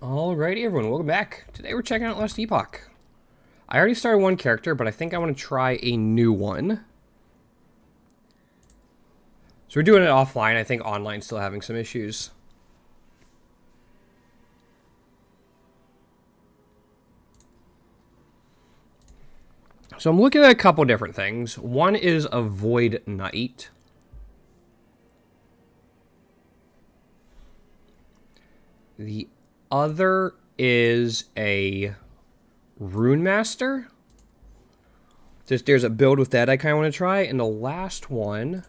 Alrighty, everyone, welcome back. Today we're checking out Last Epoch. I already started one character, but I think I want to try a new one. So we're doing it offline. I think online's still having some issues. So I'm looking at a couple different things. One is a Void Knight. The other is a Rune Master. There's a build with that I kind of want to try. And the last one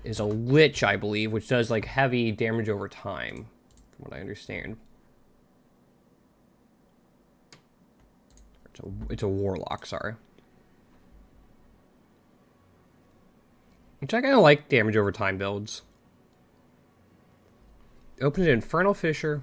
is a Lich, I believe, which does like heavy damage over time, from what I understand. It's a Warlock, sorry. Which I kind of like damage over time builds. Opens an Infernal Fissure.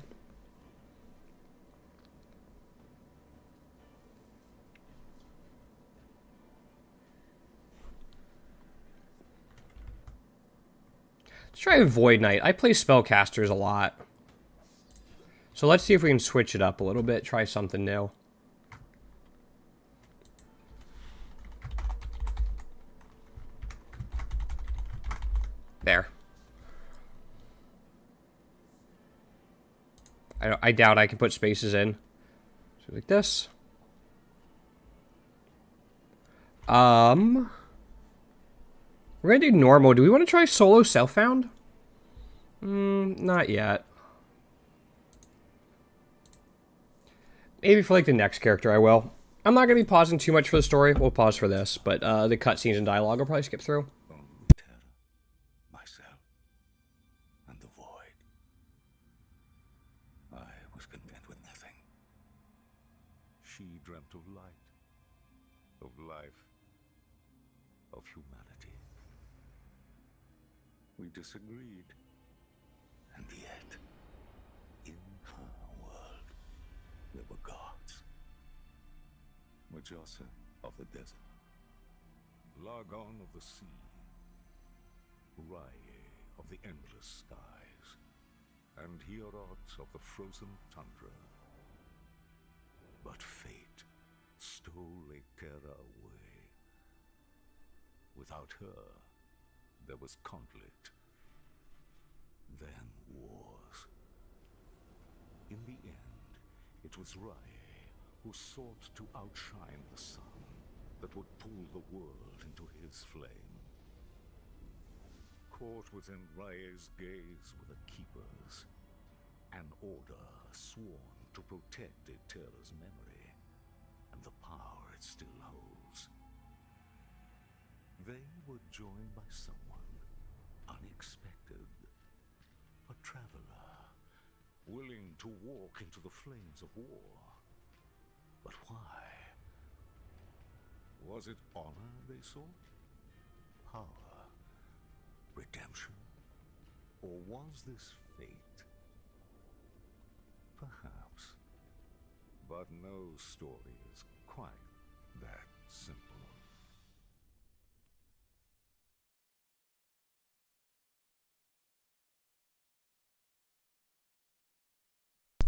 Let's try a Void Knight. I play Spellcasters a lot. So let's see if we can switch it up a little bit. Try something new. There. I doubt I can put spaces in. So like this. We're gonna do normal. Do we want to try solo self-found? Not yet. Maybe for like the next character I will. I'm not gonna be pausing too much for the story. We'll pause for this, but the cutscenes and dialogue I'll probably skip through. Myself and the void. I was content with nothing. She dreamt of light, of life, of humanity. We disagreed, and yet, in her world, there were gods. Majasa of the desert, Lagon of the sea, Rye of the endless skies, and Hierot of the frozen tundra. But fate stole Ekera away. Without her, there was conflict, then wars. In the end, it was Rye who sought to outshine the sun that would pull the world into his flame. Caught within Rye's gaze were the Keepers, an order sworn to protect Ekera's memory and the power it still holds. They were joined by someone unexpected, a traveler, willing to walk into the flames of war. But why? Was it honor they sought? Power? Redemption? Or was this fate? Perhaps. But no story is quite that simple.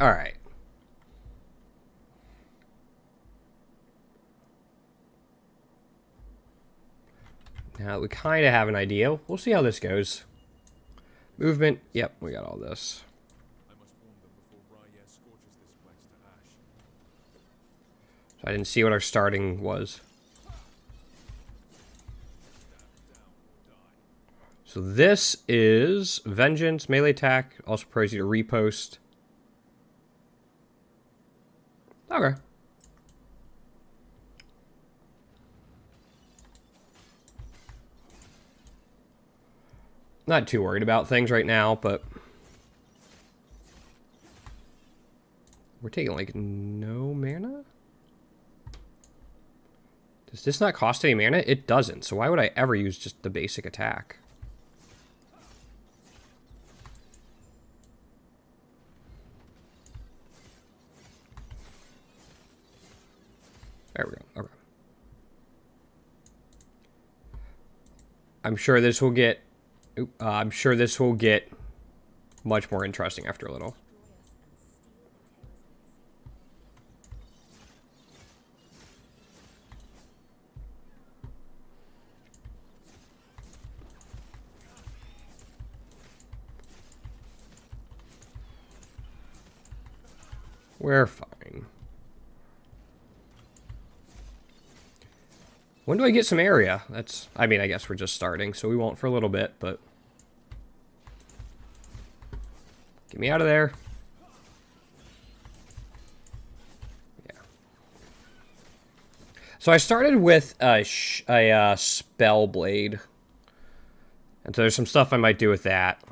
All right. Now we kind of have an idea. We'll see how this goes. Movement. Yep, we got all this. So I didn't see what our starting was. So this is Vengeance, melee attack. Also prepares you to repost. Okay. Not too worried about things right now, but we're taking like no mana? Does this not cost any mana? It doesn't, so why would I ever use just the basic attack? There we go. Okay. I'm sure this will get much more interesting after a little. We're fine. When do I get some area? That's, I mean, I guess we're just starting, so we won't for a little bit, but... Get me out of there. Yeah. So I started with a spell blade. And so there's some stuff I might do with that.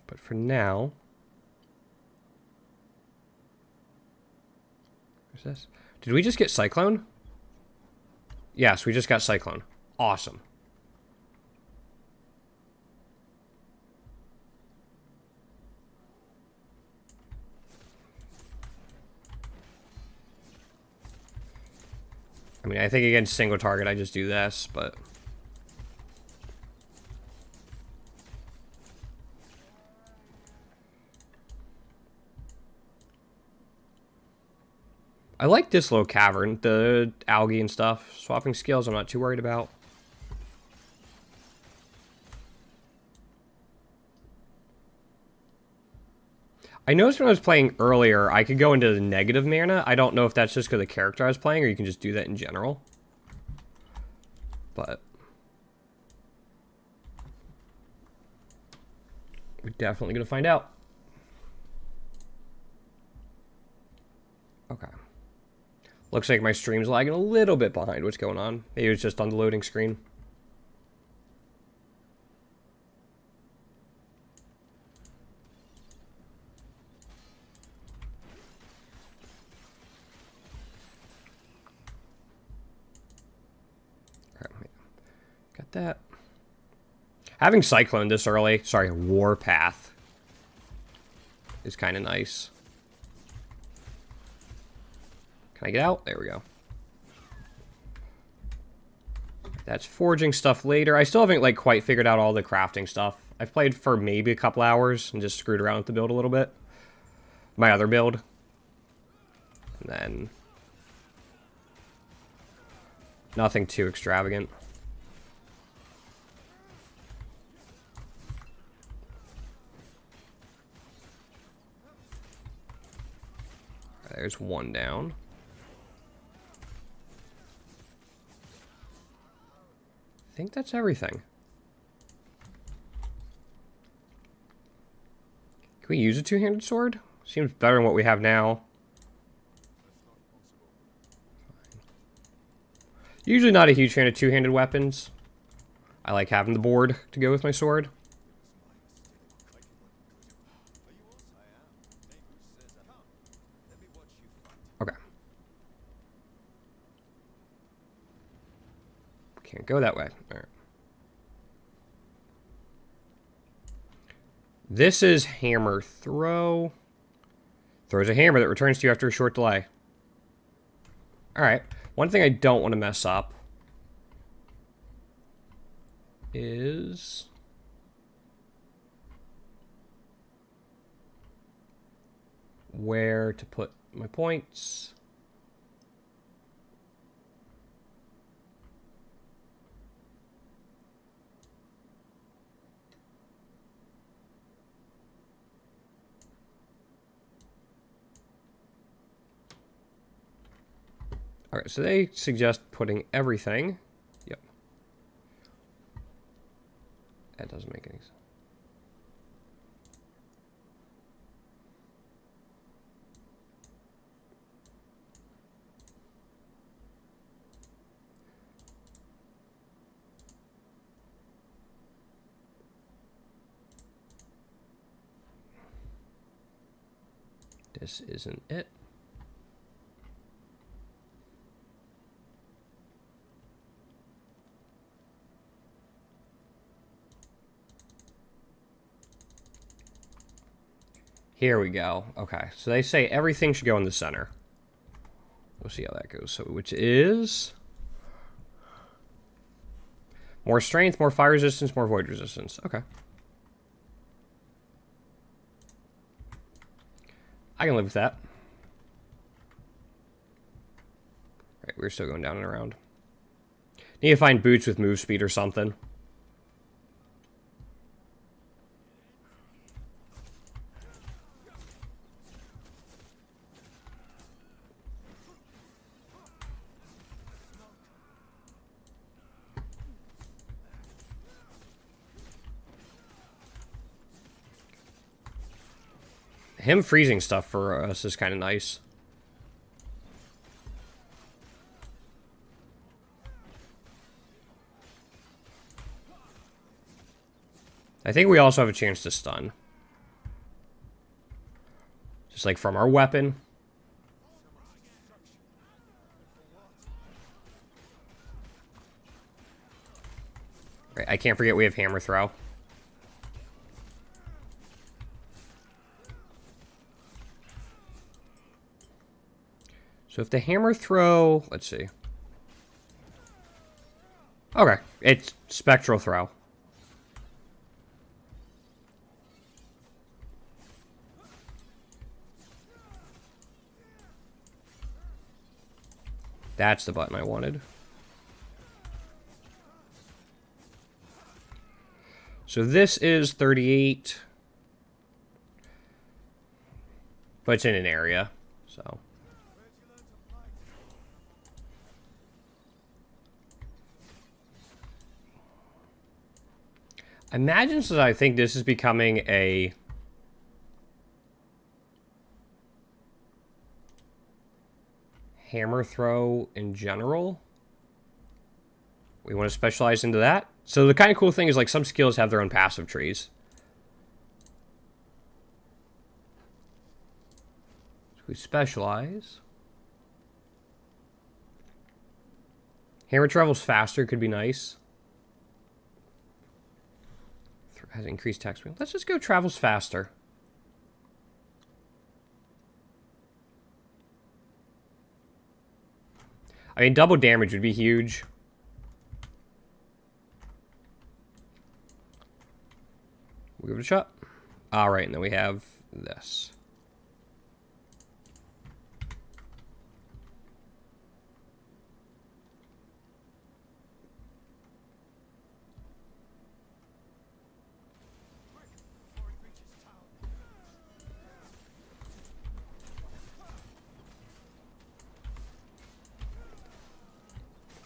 But for now... Where's this? Did we just get Cyclone? Yes, we just got Cyclone. Awesome. I mean, I think against single target, I just do this, but... I like this little cavern, the algae and stuff. Swapping skills, I'm not too worried about. I noticed when I was playing earlier, I could go into the negative mana. I don't know if that's just because of the character I was playing, or you can just do that in general. But... we're definitely going to find out. Okay. Looks like my stream's lagging a little bit behind what's going on. Maybe it was just on the loading screen. Got that. Having Cyclone this early, sorry, Warpath, is kind of nice. Can I get out? There we go. That's forging stuff later. I still haven't, like, quite figured out all the crafting stuff. I've played for maybe a couple hours and just screwed around with the build a little bit. My other build. And then... nothing too extravagant. There's one down. I think that's everything. Can we use a two-handed sword? Seems better than what we have now. Usually not a huge fan of two-handed weapons. I like having the board to go with my sword. Okay. Can't go that way. All right. This is hammer throw. Throws a hammer that returns to you after a short delay. Alright. One thing I don't want to mess up is... where to put my points. Alright, so they suggest putting everything. Yep. That doesn't make any sense. This isn't it. Here we go. Okay, so they say everything should go in the center. We'll see how that goes. So, which is... more strength, more fire resistance, more void resistance. Okay. I can live with that. Right, we're still going down and around. Need to find boots with move speed or something. Him freezing stuff for us is kind of nice. I think we also have a chance to stun. Just like from our weapon. Right, I can't forget we have hammer throw. So if the hammer throw, let's see. Okay, it's spectral throw. That's the button I wanted. So this is 38. But it's in an area, so. I imagine that I think this is becoming a hammer throw in general. We want to specialize into that. So the kind of cool thing is like some skills have their own passive trees. So we specialize. Hammer travels faster could be nice. Has increased attack speed. Let's just go travels faster. I mean, double damage would be huge. We'll give it a shot. All right, and then we have this.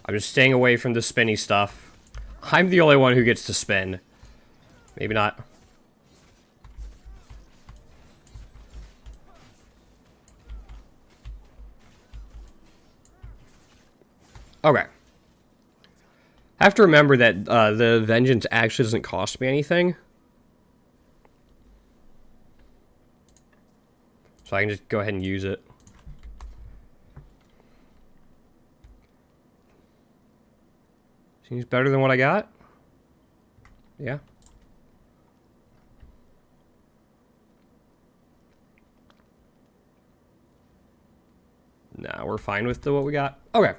I'm just staying away from the spinny stuff. I'm the only one who gets to spin. Maybe not. Okay. I have to remember that the vengeance actually doesn't cost me anything. So I can just go ahead and use it. Seems better than what I got. Yeah. Nah, we're fine with what we got. Okay.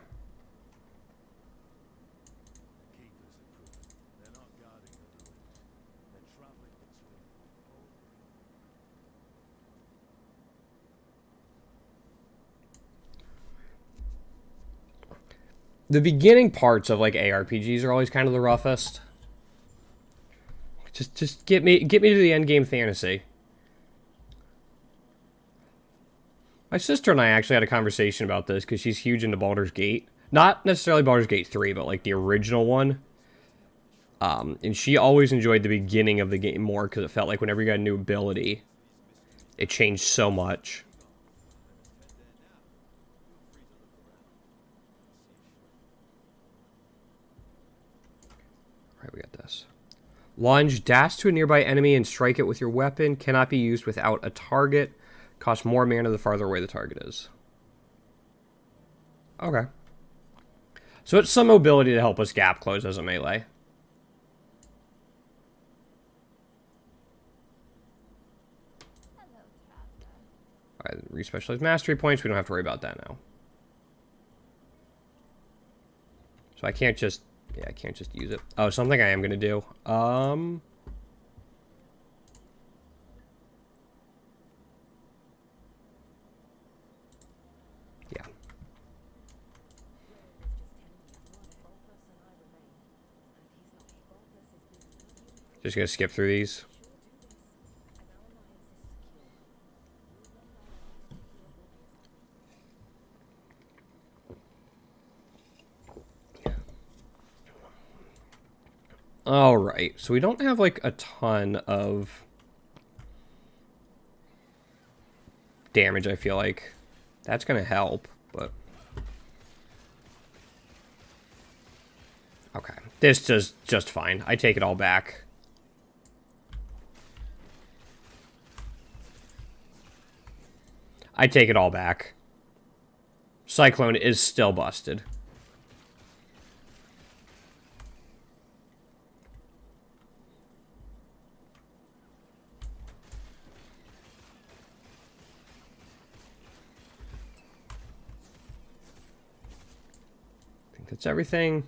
The beginning parts of like ARPGs are always kind of the roughest. Just get me to the end game fantasy. My sister and I actually had a conversation about this because she's huge into Baldur's Gate. Not necessarily Baldur's Gate 3, but like the original one. And she always enjoyed the beginning of the game more because it felt like whenever you got a new ability, it changed so much. Alright, we got this. Lunge, dash to a nearby enemy and strike it with your weapon. Cannot be used without a target. Costs more mana the farther away the target is. Okay. So it's some mobility to help us gap close as a melee. Alright, re-specialized mastery points. We don't have to worry about that now. So I can't just... Yeah, I can't just use it. Oh, something I am going to do. Just gonna skip through these. Alright, so we don't have like a ton of damage, I feel like. That's gonna help, but... Okay, this does just fine. I take it all back. I take it all back. Cyclone is still busted. I think that's everything.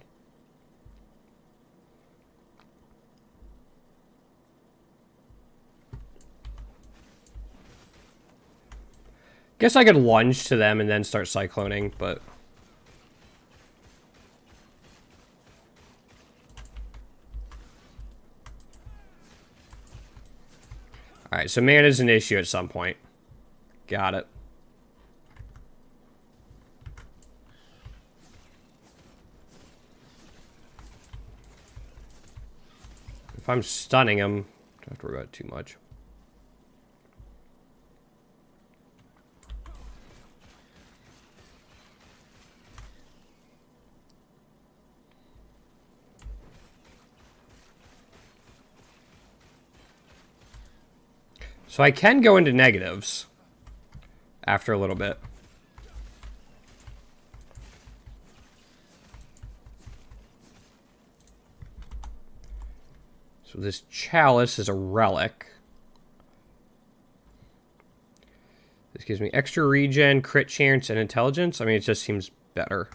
Guess I could lunge to them and then start cycloning, but... Alright, so mana is an issue at some point. Got it. If I'm stunning him, don't have to worry about it too much. So I can go into negatives after a little bit. So this chalice is a relic. This gives me extra regen, crit chance, and intelligence. I mean, it just seems better.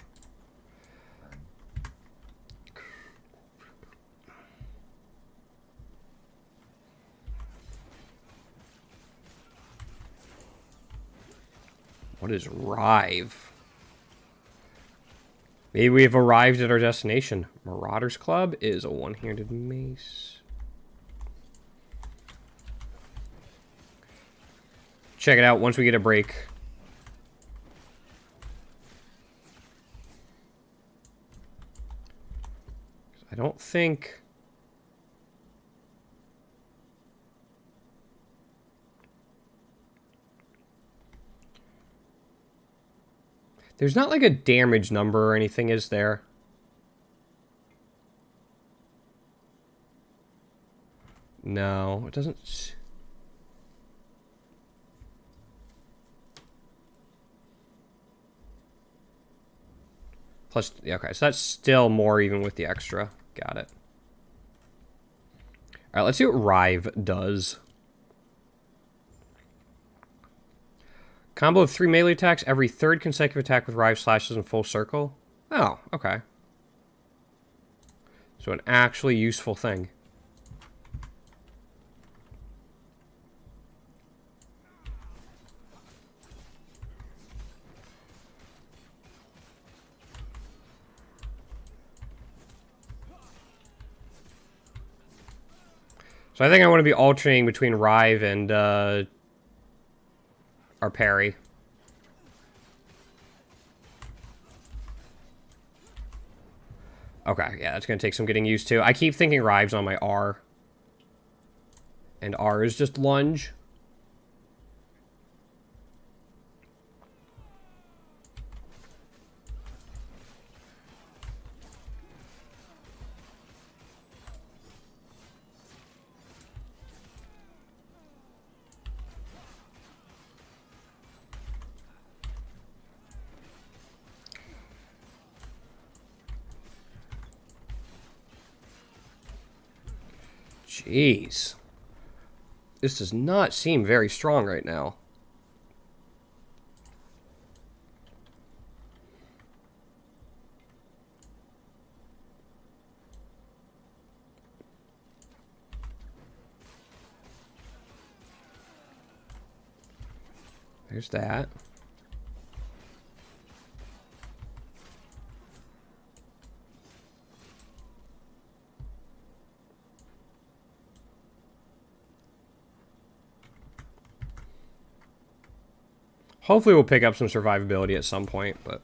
What is Rive? Maybe we have arrived at our destination. Marauders Club is a one-handed mace. Check it out once we get a break. I don't think... There's not like a damage number or anything, is there? No, it doesn't... Plus, yeah, okay, so that's still more even with the extra. Got it. Alright, let's see what Rive does. Combo of 3 melee attacks. Every third consecutive attack with Rive slashes in full circle. Oh, okay. So an actually useful thing. So I think I want to be alternating between Rive and our parry. Okay, yeah, that's going to take some getting used to. I keep thinking Rive's on my R. And R is just lunge. Jeez. This does not seem very strong right now. There's that. Hopefully we'll pick up some survivability at some point, but...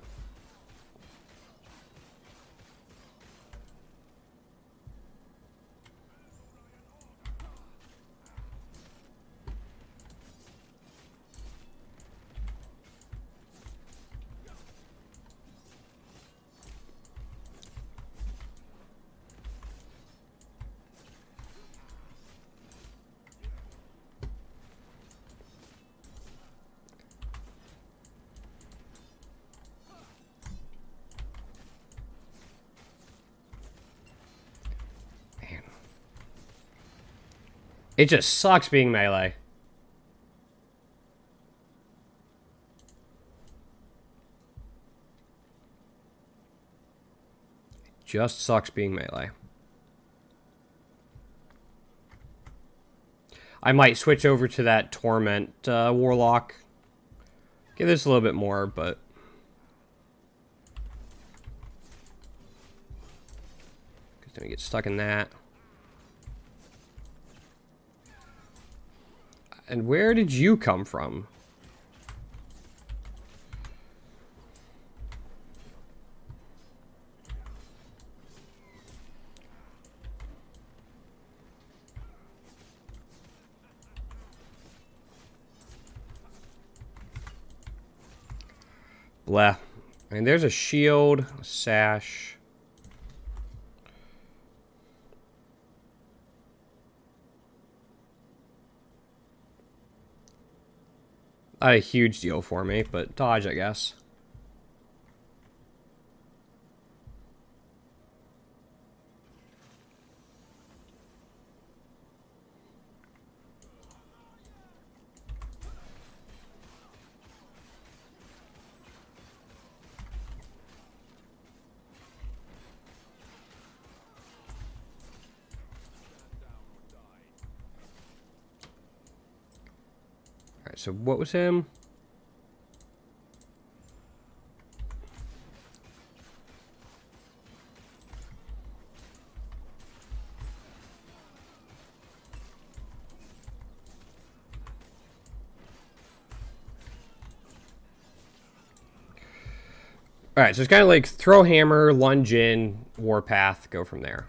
It just sucks being melee. Just sucks being melee. I might switch over to that Torment Warlock. Give this a little bit more, but... Because then we get stuck in that. And where did you come from? Bleh. I mean, there's a shield, a sash. Not a huge deal for me, but dodge, I guess. Alright, so what was him? Alright, so it's kind of like throw hammer, lunge in, warpath, go from there.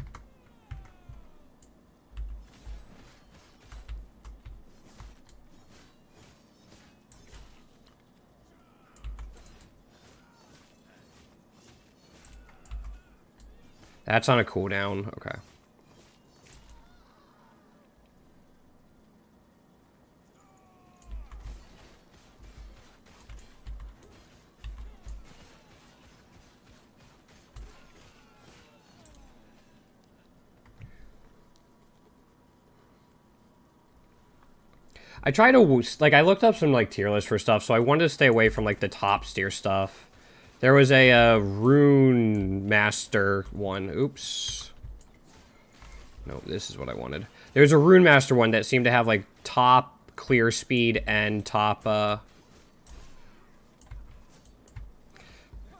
That's on a cooldown. Okay. I try to, like, I looked up some, like, tier lists for stuff, so I wanted to stay away from, like, the top tier stuff. There was a Rune Master one. Oops. No, this is what I wanted. There's a Rune Master one that seemed to have, like, top clear speed and top,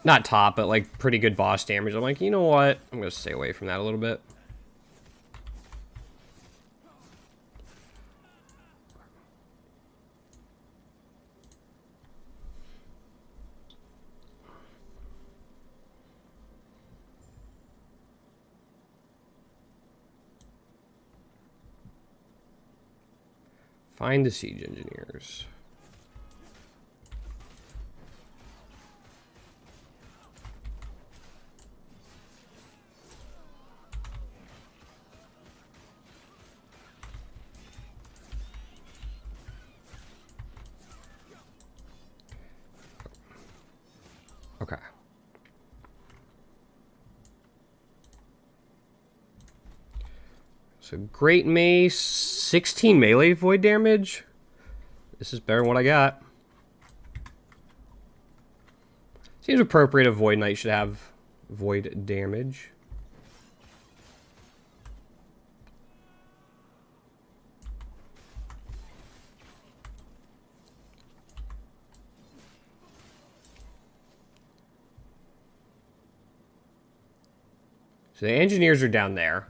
not top, but, like, pretty good boss damage. I'm like, you know what? I'm going to stay away from that a little bit. Find the siege engineers. Okay. So Great Mace, 16 melee void damage. This is better than what I got. Seems appropriate a Void Knight should have void damage. So the engineers are down there.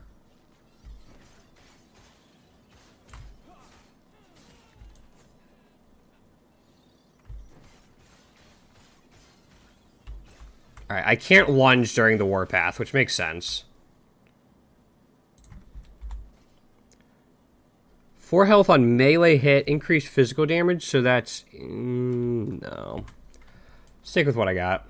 Alright, I can't lunge during the warpath, which makes sense. 4 health on melee hit, increased physical damage, so that's... no. Stick with what I got.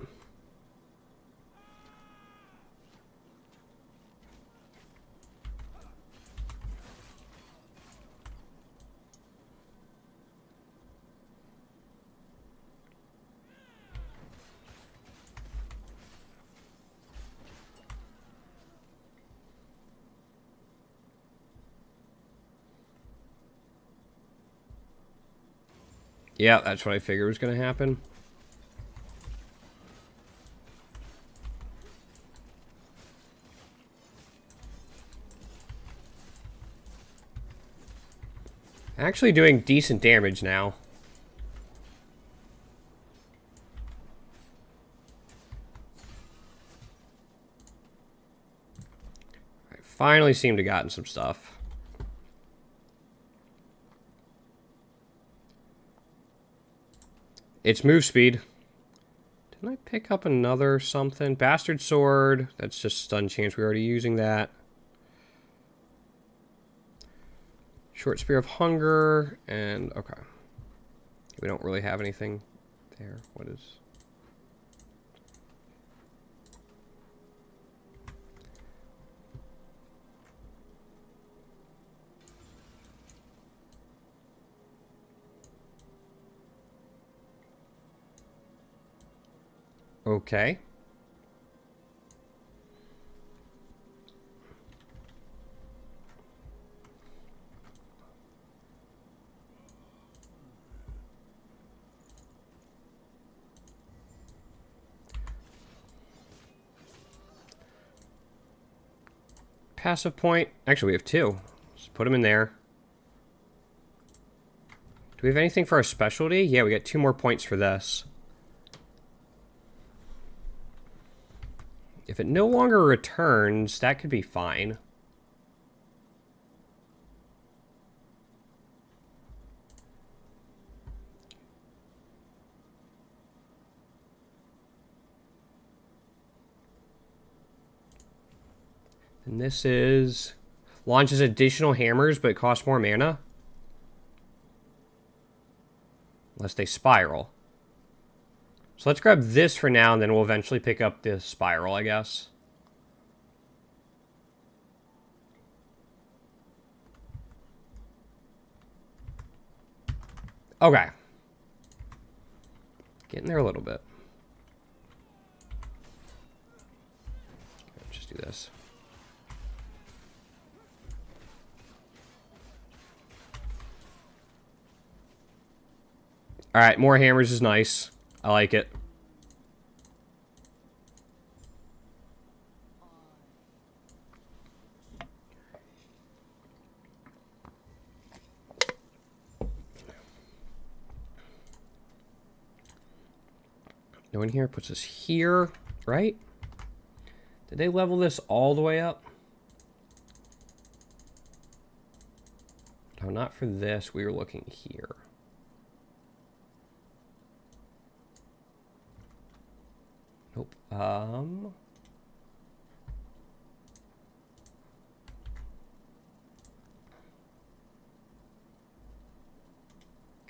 Yeah, that's what I figured was going to happen. Actually doing decent damage now. I finally seem to gotten some stuff. It's move speed. Didn't I pick up another something? Bastard sword. That's just stun chance. We're already using that. Short spear of hunger. And, okay. We don't really have anything there. What is... Okay. Passive point. Actually, we have 2. Just put them in there. Do we have anything for our specialty? Yeah, we got 2 more points for this. If it no longer returns, that could be fine. And this is... launches additional hammers, but it costs more mana. Unless they spiral. So let's grab this for now, and then we'll eventually pick up the spiral, I guess. Okay. Getting there a little bit. Let's just do this. Alright, more hammers is nice. I like it. No one here puts us here, right? Did they level this all the way up? No, not for this. We were looking here. Nope. Can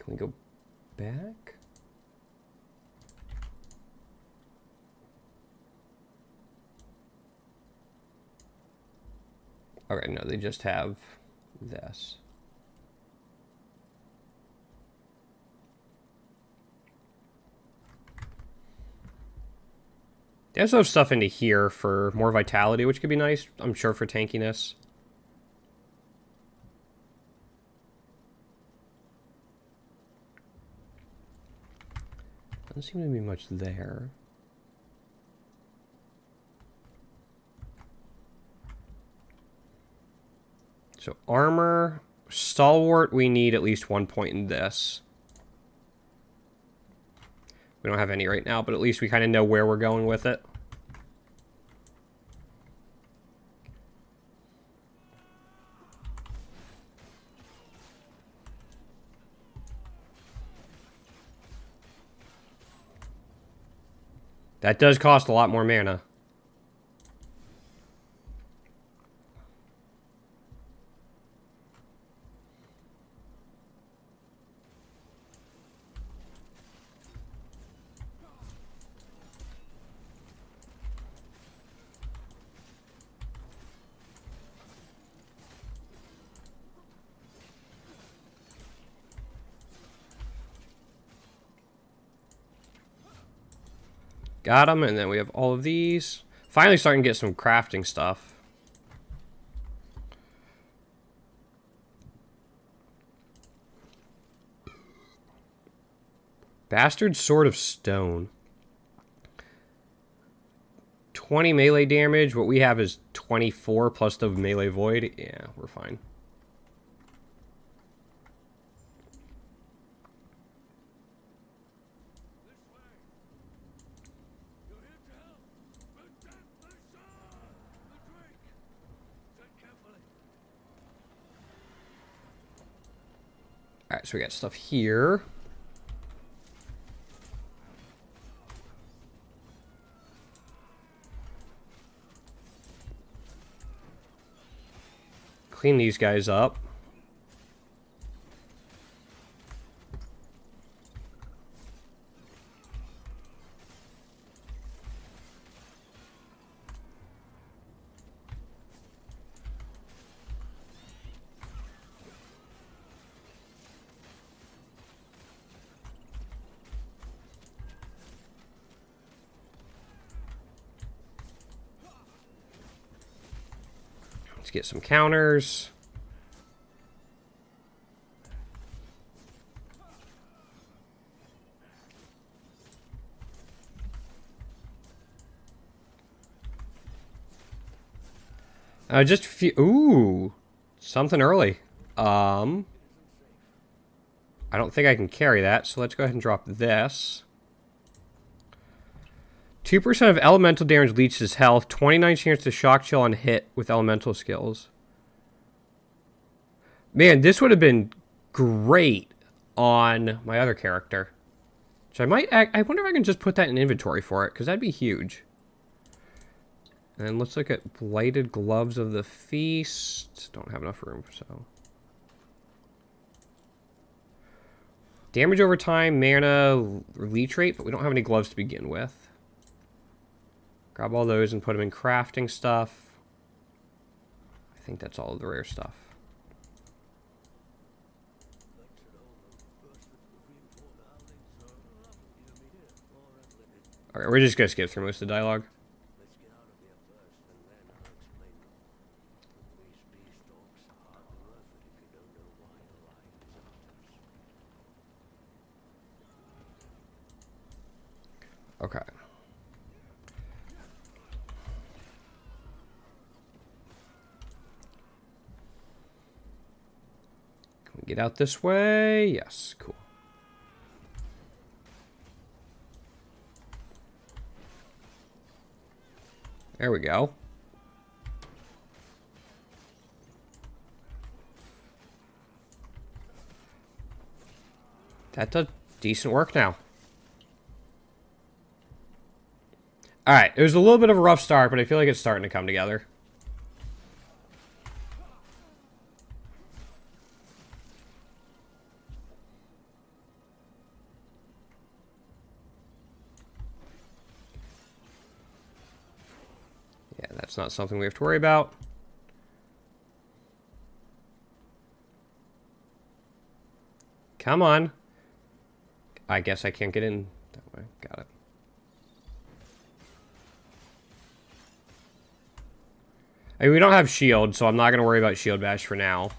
we go back? Okay, no, they just have this. They also have stuff into here for more vitality, which could be nice, I'm sure, for tankiness. Doesn't seem to be much there. So armor, stalwart, we need at least 1 point in this. We don't have any right now, but at least we kind of know where we're going with it. That does cost a lot more mana. Got them, and then we have all of these. Finally starting to get some crafting stuff. Bastard Sword of Stone. 20 melee damage. What we have is 24 plus the melee void. Yeah, we're fine. Alright, so we got stuff here. Clean these guys up. Let's get some counters. Just ooh, something early. I don't think I can carry that, so let's go ahead and drop this. 2% of elemental damage leeches health. 29 chance to shock chill on hit with elemental skills. Man, this would have been great on my other character. Which I might... I wonder if I can just put that in inventory for it, because that'd be huge. And let's look at Blighted Gloves of the Feast. Don't have enough room, so... Damage over time, mana, leech rate, but we don't have any gloves to begin with. Grab all those and put them in crafting stuff. I think that's all of the rare stuff. Alright, we're just going to skip through most of the dialogue. Okay. Can we get out this way? Yes, cool. There we go. That does decent work now. Alright, it was a little bit of a rough start, but I feel like it's starting to come together. Yeah, that's not something we have to worry about. Come on. I guess I can't get in that way. Got it. I mean, we don't have shield, so I'm not going to worry about shield bash for now.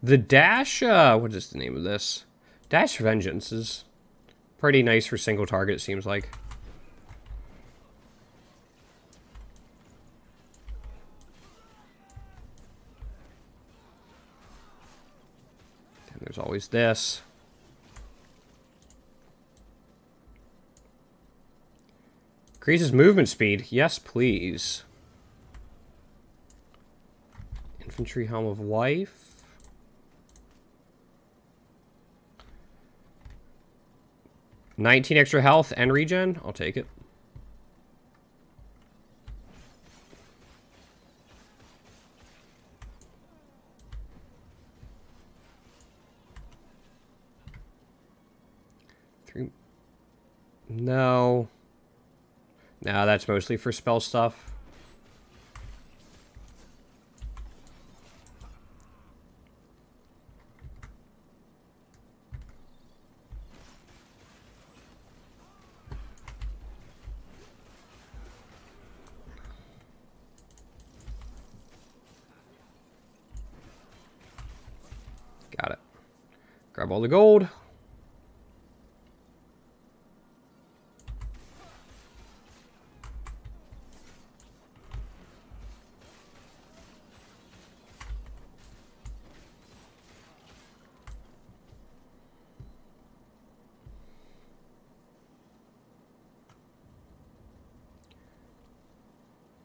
The dash, what is the name of this? Dash Vengeance is pretty nice for single target, it seems like. And there's always this. Increases movement speed. Yes, please. Infantry Helm of Life. 19 extra health and regen. I'll take it. No. No, that's mostly for spell stuff. Got it. Grab all the gold.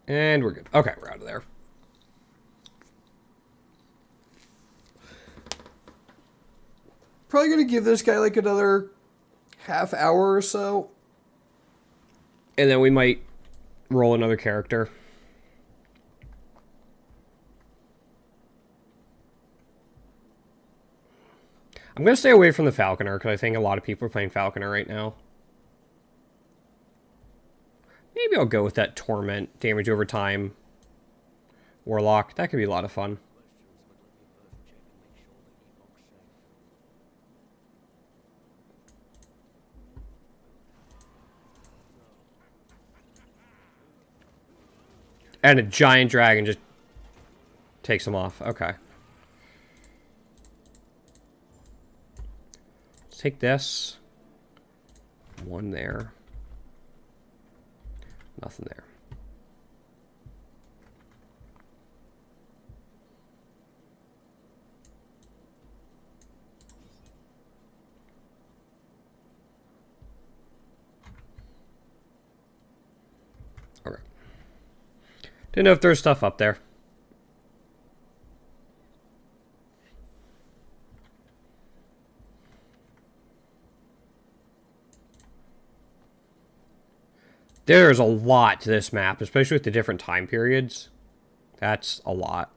And we're good. Okay, we're out of there. Probably going to give this guy like another half hour or so. And then we might roll another character. I'm going to stay away from the Falconer because I think a lot of people are playing Falconer right now. Maybe I'll go with that Torment, damage over time, Warlock. That could be a lot of fun. And a giant dragon just takes them off. Okay. Let's take this. One there. Nothing there. Okay. Didn't know if there's stuff up there. There's a lot to this map, especially with the different time periods. That's a lot.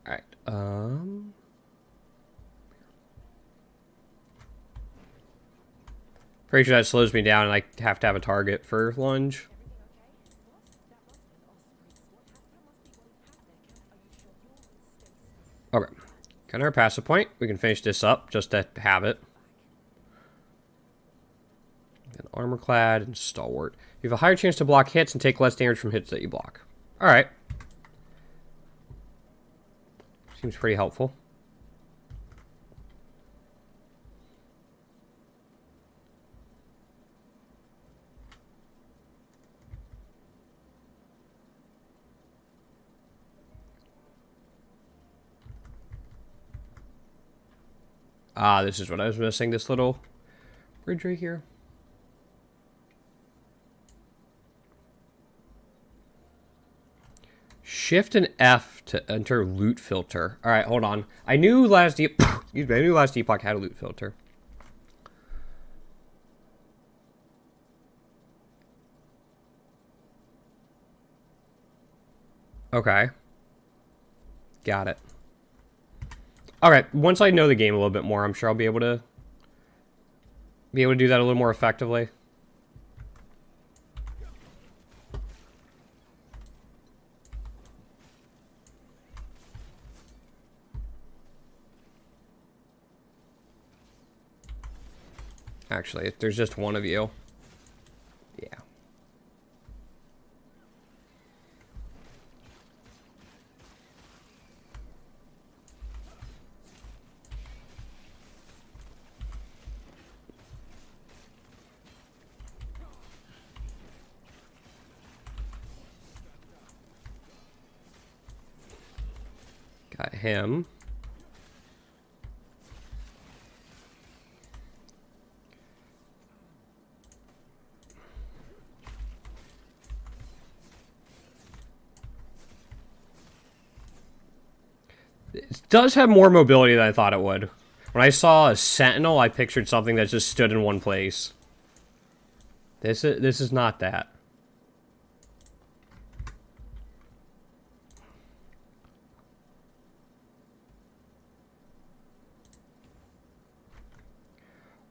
All right. Pretty sure that slows me down and I have to have a target for lunge. Okay. Got our passive point. We can finish this up just to have it. And armor clad and stalwart. You have a higher chance to block hits and take less damage from hits that you block. Alright. Seems pretty helpful. Ah, this is what I was missing, this little bridge right here. Shift and F to enter loot filter. Alright, hold on. I knew Last Epoch had a loot filter. Okay. Got it. Alright, once I know the game a little bit more, I'm sure I'll be able to do that a little more effectively. Actually, if there's just one of you. Yeah. Got him. It does have more mobility than I thought it would. When I saw a sentinel, I pictured something that just stood in one place. This is not that.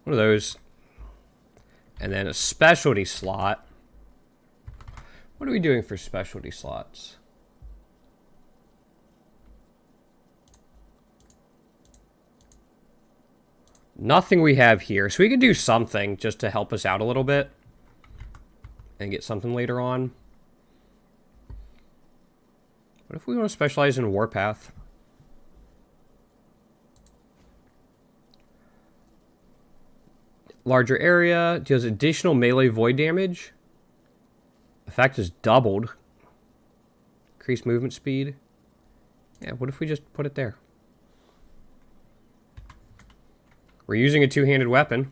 One of those. And then a specialty slot. What are we doing for specialty slots? Nothing we have here. So we could do something just to help us out a little bit. And get something later on. What if we want to specialize in Warpath? Larger area. Deals additional melee void damage. Effect is doubled. Increased movement speed. Yeah, what if we just put it there? We're using a two-handed weapon.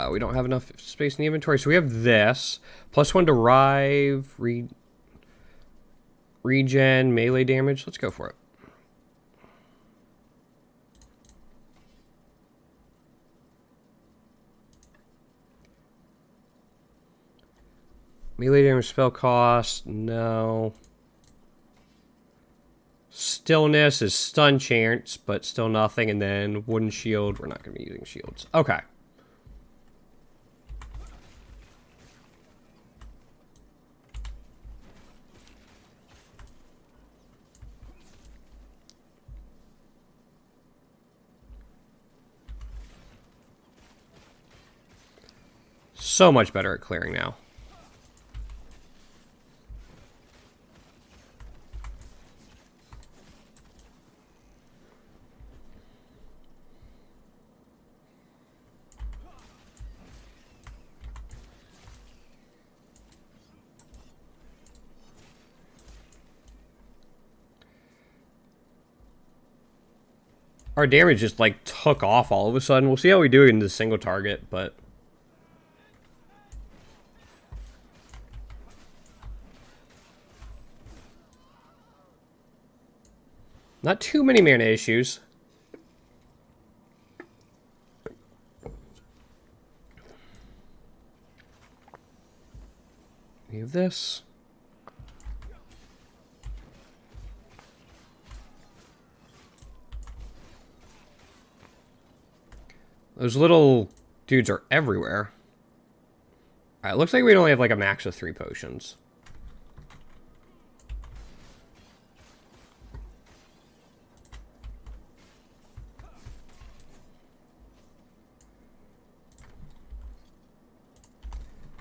We don't have enough space in the inventory, so we have this. +1 derive, regen, melee damage. Let's go for it. Melee damage spell cost, no. Stillness is stun chance, but still nothing. And then wooden shield, we're not going to be using shields. Okay. So much better at clearing now. Our damage just like took off all of a sudden. We'll see how we do in the single target, but not too many mana issues. We have this. Those little dudes are everywhere. Alright, looks like we only have like a max of 3 potions.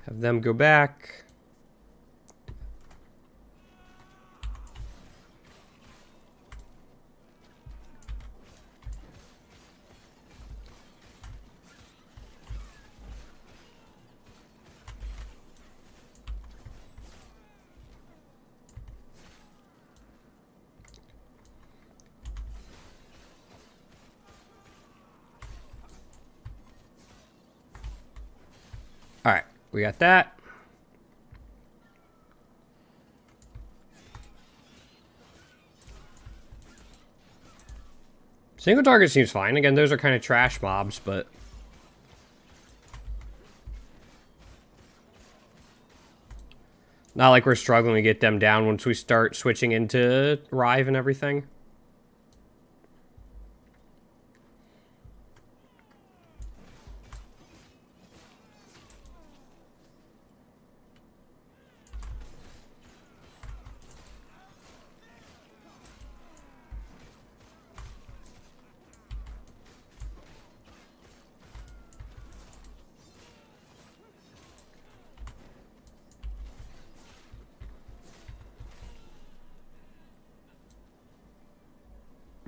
Have them go back. Alright, we got that. Single target seems fine. Again, those are kind of trash mobs, but not like we're struggling to get them down once we start switching into Rive and everything.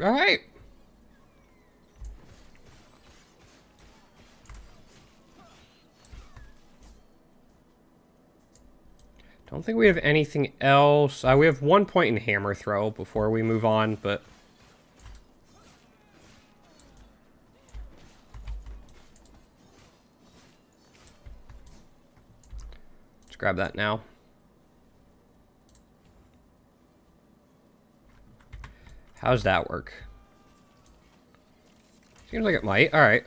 All right. Don't think we have anything else. We have 1 point in hammer throw before we move on, but grab that now. How's that work? Seems like it might. Alright.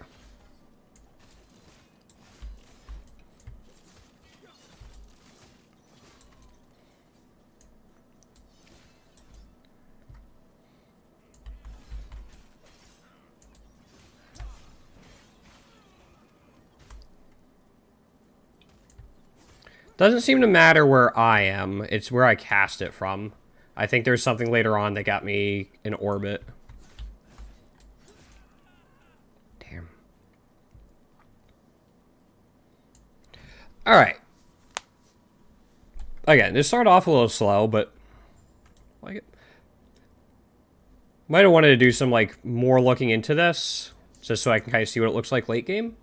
Doesn't seem to matter where I am. It's where I cast it from. I think there's something later on that got me in orbit. Damn. Alright. Again, this started off a little slow, but like it. Might have wanted to do some like more looking into this, just so I can kind of see what it looks like late game.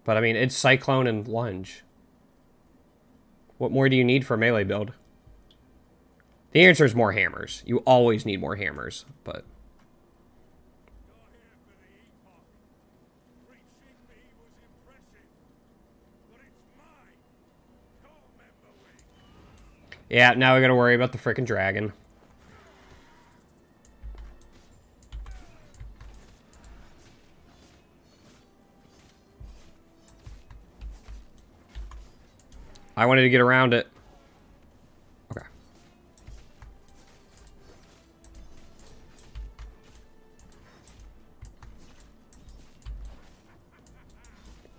But I mean, it's Cyclone and Lunge. What more do you need for a melee build? The answer is more hammers. You always need more hammers, but... Yeah, now we gotta worry about the frickin' dragon. I wanted to get around it. Okay.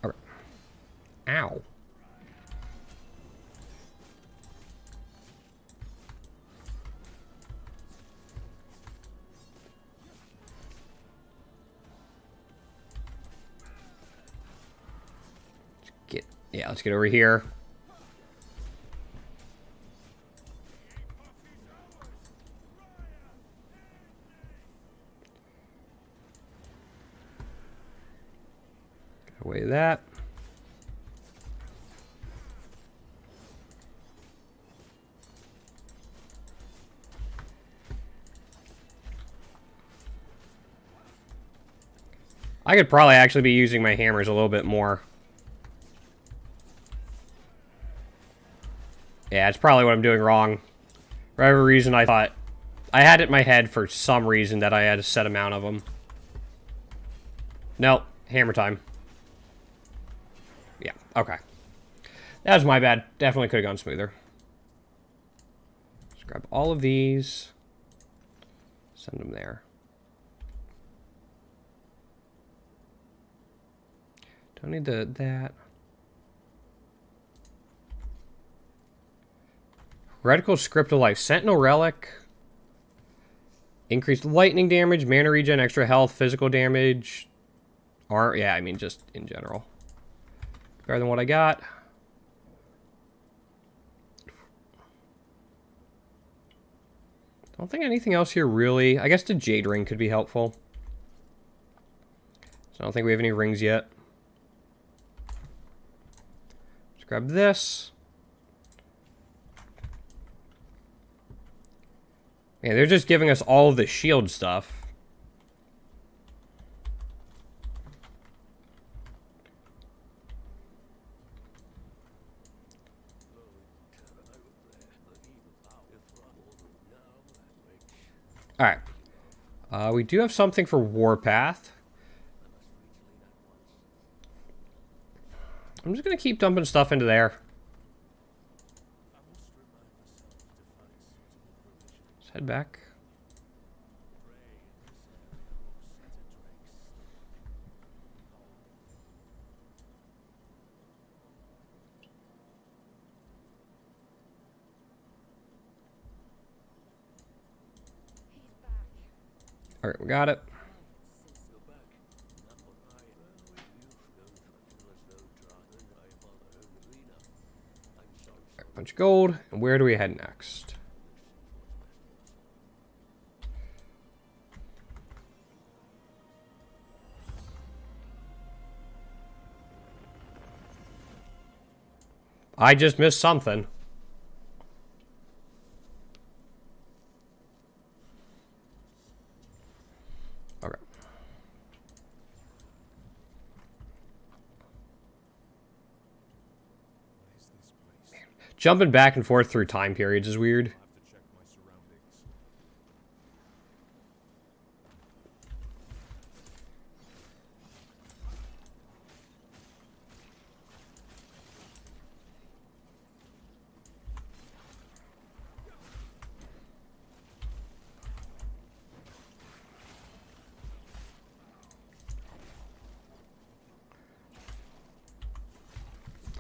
Okay. Ow. Let's get over here. Get away that. I could probably actually be using my hammers a little bit more. Yeah, it's probably what I'm doing wrong. For whatever reason, I thought... I had it in my head for some reason that I had a set amount of them. Nope. Hammer time. Yeah, okay. That was my bad. Definitely could have gone smoother. Let's grab all of these. Send them there. Don't need that. Reticle Script of Life. Sentinel Relic. Increased lightning damage, mana regen, extra health, physical damage. Yeah, I mean, just in general. Better than what I got. Don't think anything else here really. I guess the Jade Ring could be helpful. So I don't think we have any rings yet. Let's grab this. Yeah, they're just giving us all of the shield stuff. Alright. We do have something for Warpath. I'm just going to keep dumping stuff into there. Head back. All right, we got it. Right, bunch of gold. And where do we head next? I just missed something. Okay. Jumping back and forth through time periods is weird. I'll have to check my surroundings.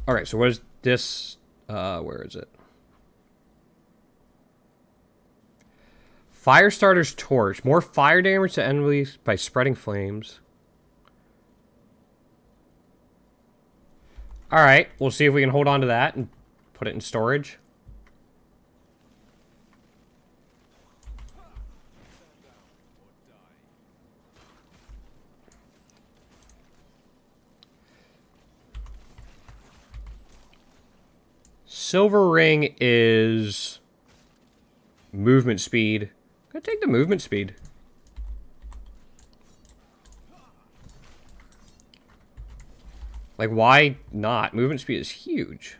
Alright, so what is this? Where is it? Firestarter's Torch. More fire damage to enemies by spreading flames. Alright, we'll see if we can hold on to that and put it in storage. Silver ring is movement speed. I'm gonna take the movement speed. Like, why not? Movement speed is huge.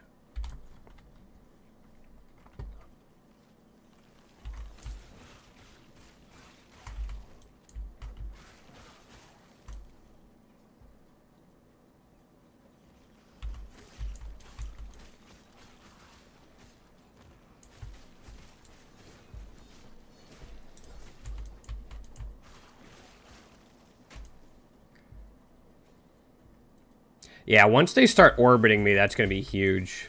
Yeah, once they start orbiting me, that's going to be huge.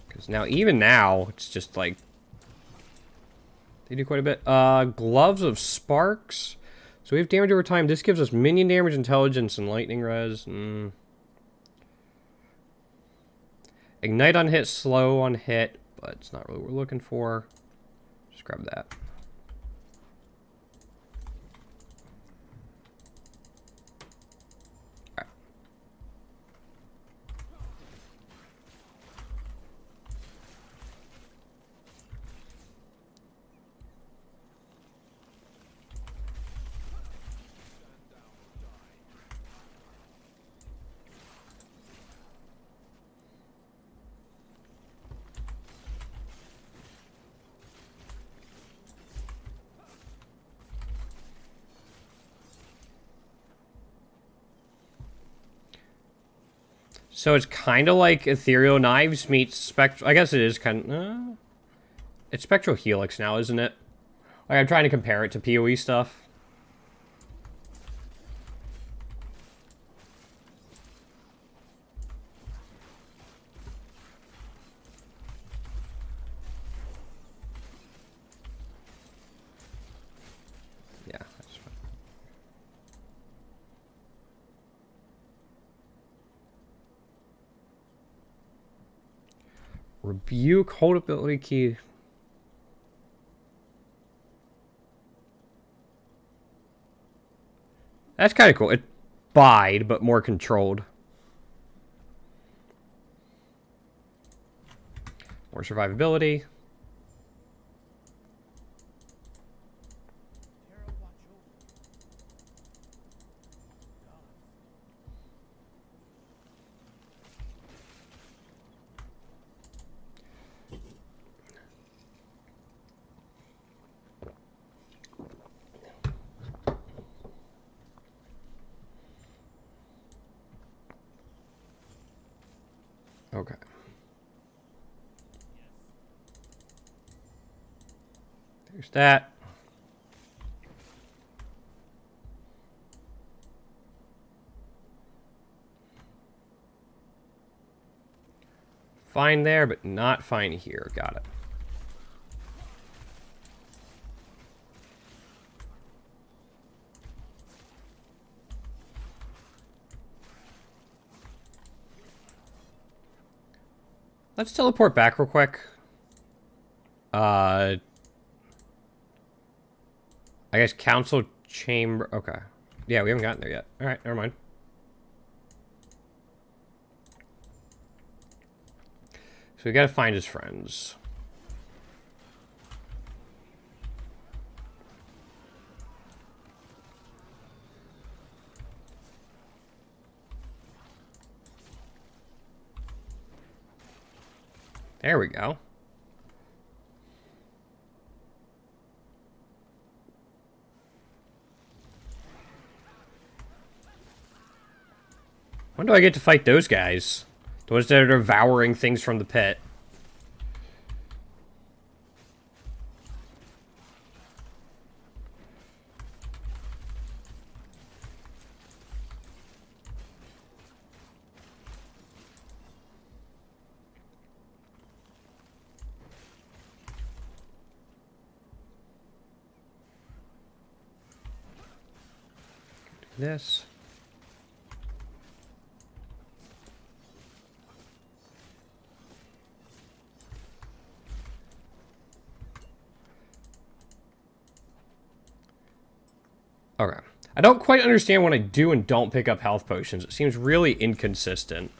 Because now, even now, it's just like... They do quite a bit. Gloves of Sparks. So we have damage over time. This gives us minion damage, intelligence, and lightning res. Ignite on hit, slow on hit. But it's not really what we're looking for. Just grab that. So it's kind of like Ethereal Knives meets Spectral... I guess it is kind of... it's Spectral Helix now, isn't it? Like, I'm trying to compare it to PoE stuff. Yeah, that's fine. Rebuke, hold ability key. That's kind of cool. It bide, but more controlled. More survivability. Okay. There's that. Fine there, but not fine here. Got it. Let's teleport back real quick. I guess council chamber. Okay. Yeah, we haven't gotten there yet. All right, never mind. So we gotta find his friends. There we go. When do I get to fight those guys? The ones that are devouring things from the pit. This. Okay. I don't quite understand when I do and don't pick up health potions. It seems really inconsistent.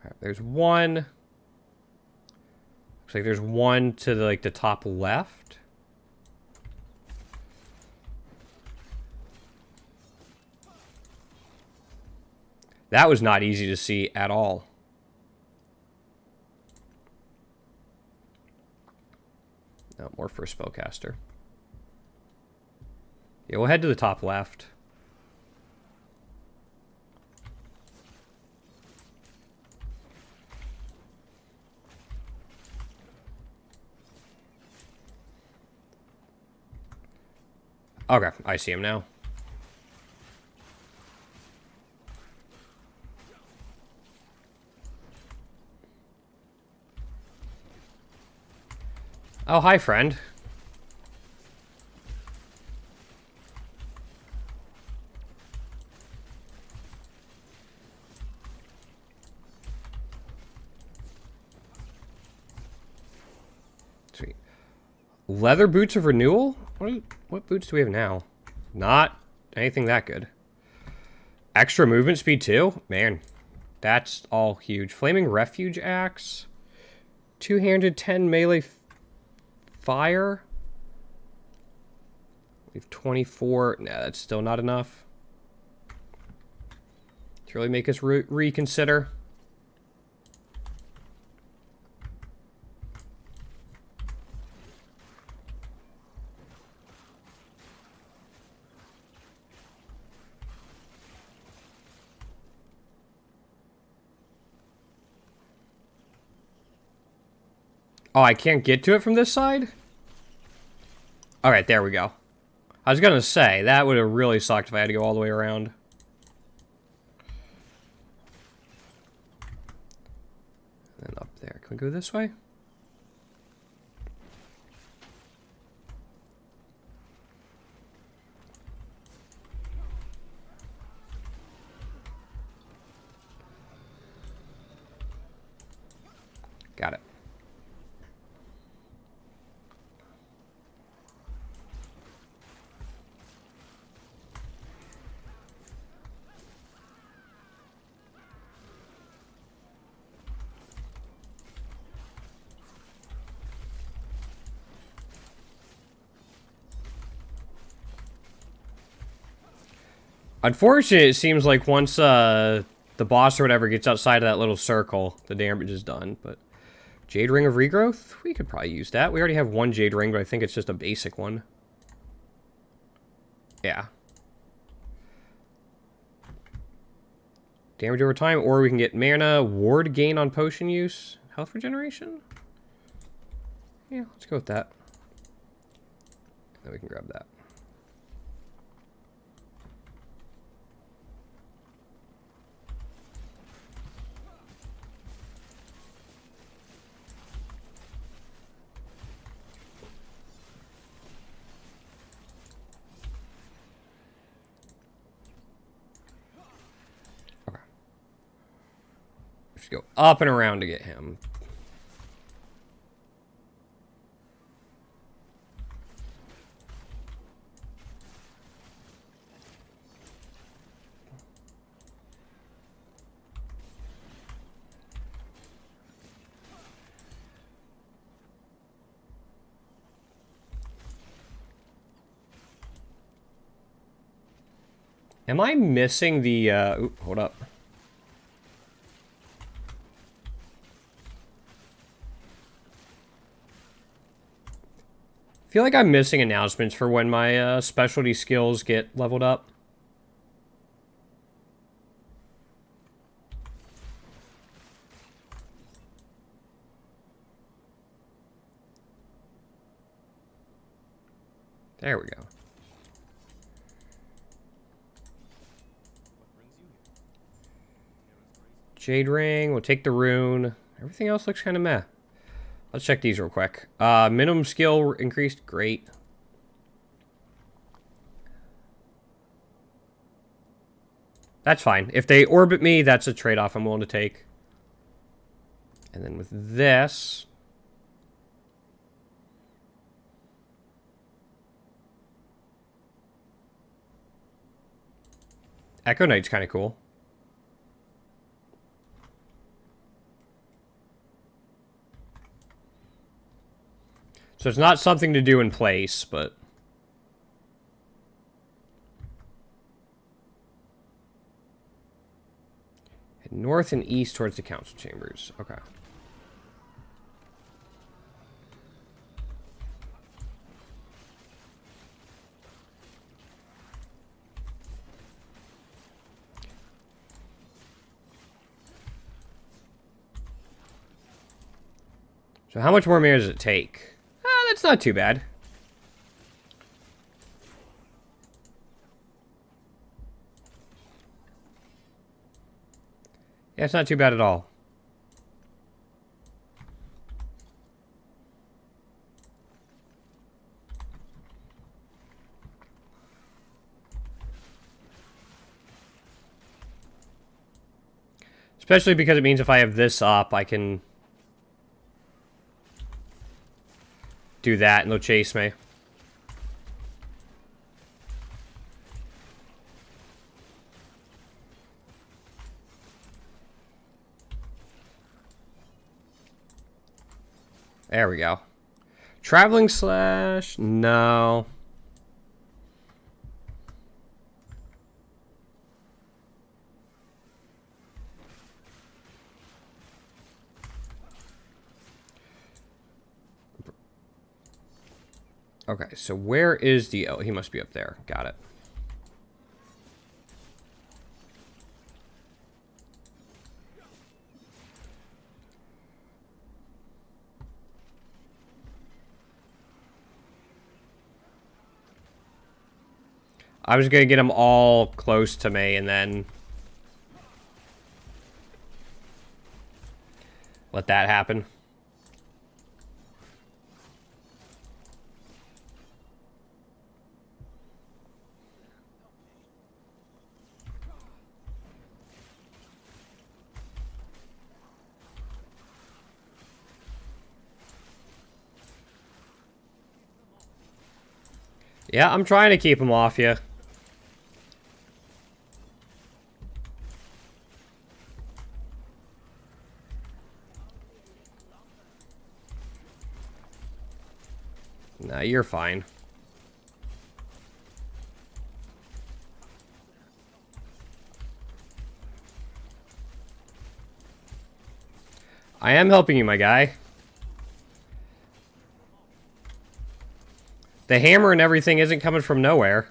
Alright, there's one. Looks like there's one to the, like, the top left. That was not easy to see at all. No, more for a spellcaster. Yeah, we'll head to the top left. Okay, I see him now. Oh, hi, friend. Sweet. Leather boots of renewal? What boots do we have now? Not anything that good. Extra movement speed too? Man, that's all huge. Flaming refuge axe. Two-handed 10 melee fire. We have 24. Nah, that's still not enough. To really make us reconsider. Oh, I can't get to it from this side? Alright, there we go. I was gonna say, that would have really sucked if I had to go all the way around. And up there. Can we go this way? Got it. Unfortunately, it seems like once the boss or whatever gets outside of that little circle, the damage is done. But Jade Ring of Regrowth? We could probably use that. We already have one Jade Ring, but I think it's just a basic one. Yeah. Damage over time, or we can get mana, ward gain on potion use, health regeneration? Yeah, let's go with that. Then we can grab that. Go up and around to get him. Am I missing the, ooh, hold up. I feel like I'm missing announcements for when my specialty skills get leveled up. There we go. Jade ring, we'll take the rune. Everything else looks kind of meh. Let's check these real quick. Minimum skill increased, great. That's fine. If they orbit me, that's a trade-off I'm willing to take. And then with this... Echo Knight's kind of cool. So it's not something to do in place, but... Head north and east towards the council chambers. Okay. So how much more mana does it take? That's not too bad. Yeah, it's not too bad at all. Especially because it means if I have this up, I can do that and they'll chase me. There we go. Traveling slash? No. Okay, so where is the... Oh, he must be up there. Got it. I was going to get them all close to me and then... let that happen. Yeah, I'm trying to keep him off you. Nah, you're fine. I am helping you, my guy. The hammer and everything isn't coming from nowhere.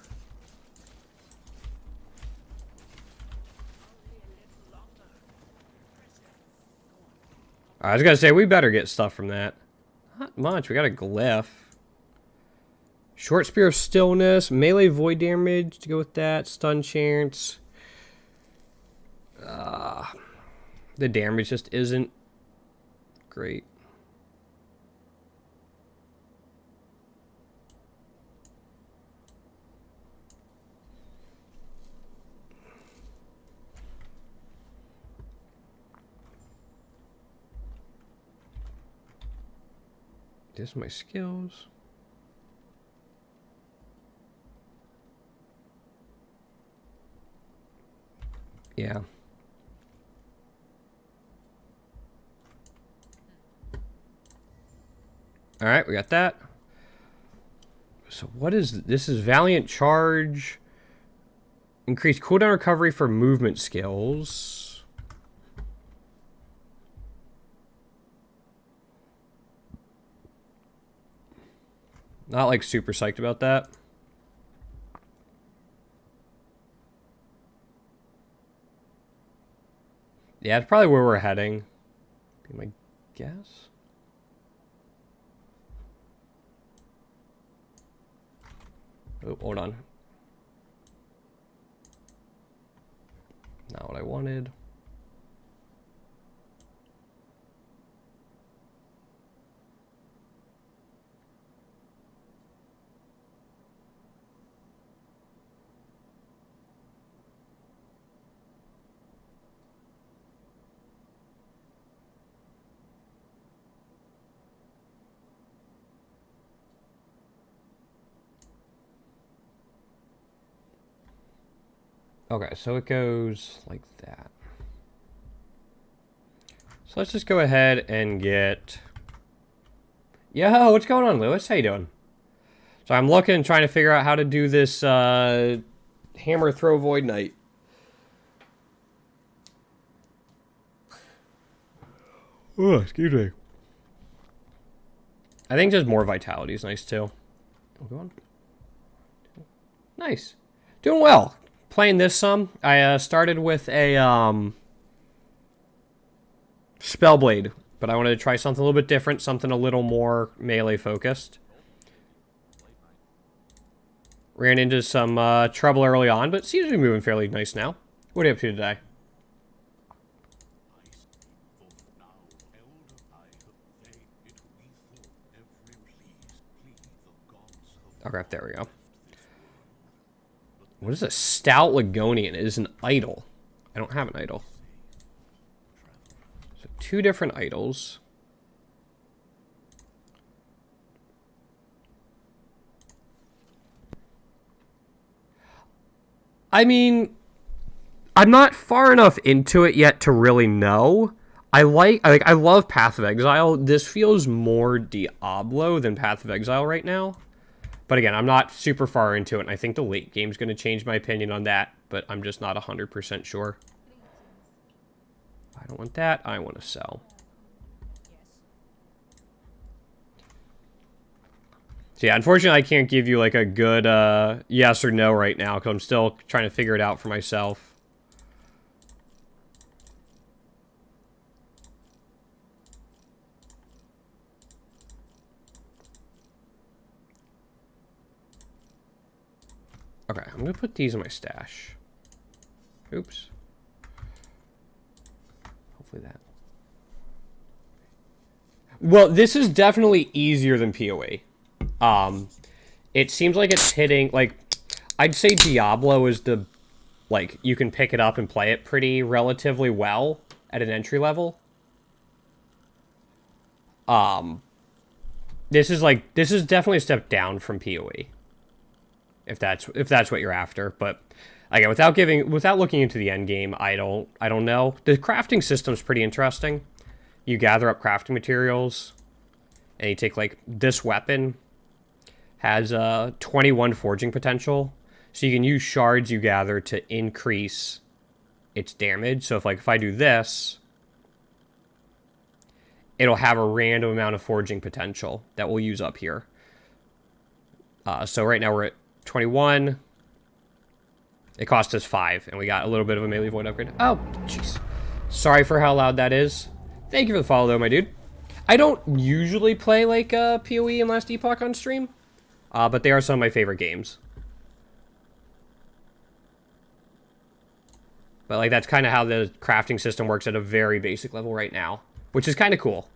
I was gonna say, we better get stuff from that. Not much. We got a glyph. Short Spear of Stillness. Melee void damage to go with that. Stun chance. The damage just isn't great. Just my skills. Yeah. All right, we got that. So what is this? Is Valiant Charge. Increase cooldown recovery for movement skills. Not like super psyched about that. Yeah, it's probably where we're heading. Be my guess. Oh, hold on. Not what I wanted. Okay, so it goes like that. So let's just go ahead and get... Yo, what's going on, Lewis? How you doing? So I'm looking, trying to figure out how to do this hammer throw void knight. Oh, excuse me. I think just more vitality is nice too. Go on. Nice. Doing well. Playing this some. I started with a Spellblade, but I wanted to try something a little bit different, something a little more melee focused. Ran into some trouble early on, but seems to be moving fairly nice now. What are you up to today? Okay, there we go. What is a stout Ligonian? It is an idol. I don't have an idol. So 2 different idols. I mean, I'm not far enough into it yet to really know. I love Path of Exile. This feels more Diablo than Path of Exile right now. But again, I'm not super far into it, and I think the late game's going to change my opinion on that, but I'm just not 100% sure. I don't want that. I want to sell. So yeah, unfortunately, I can't give you like a good yes or no right now, because I'm still trying to figure it out for myself. Okay, I'm going to put these in my stash. Oops. Hopefully that. Well, this is definitely easier than PoE. It seems like it's hitting, like, I'd say Diablo is the, like, you can pick it up and play it pretty relatively well at an entry level. This is definitely a step down from PoE. If that's what you're after, but again, without looking into the end game, I don't know. The crafting system's pretty interesting. You gather up crafting materials, and you take like this weapon has 21 forging potential, so you can use shards you gather to increase its damage. So if I do this, it'll have a random amount of forging potential that we'll use up here. So right now we're at 21. It cost us 5, and we got a little bit of a melee void upgrade. Oh, jeez. Sorry for how loud that is. Thank you for the follow, though, my dude. I don't usually play, like, PoE and Last Epoch on stream, but they are some of my favorite games. But, like, that's kind of how the crafting system works at a very basic level right now, which is kind of cool.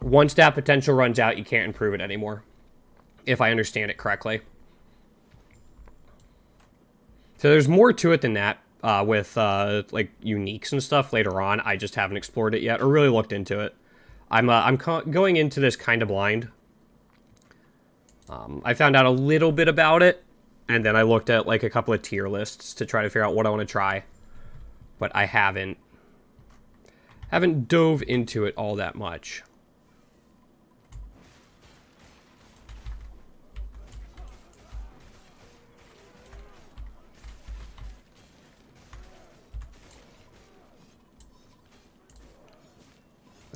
Once that potential runs out, you can't improve it anymore, if I understand it correctly. So there's more to it than that with like uniques and stuff later on. I just haven't explored it yet or really looked into it. I'm going into this kind of blind. I found out a little bit about it, and then I looked at like a couple of tier lists to try to figure out what I want to try, but I haven't dove into it all that much.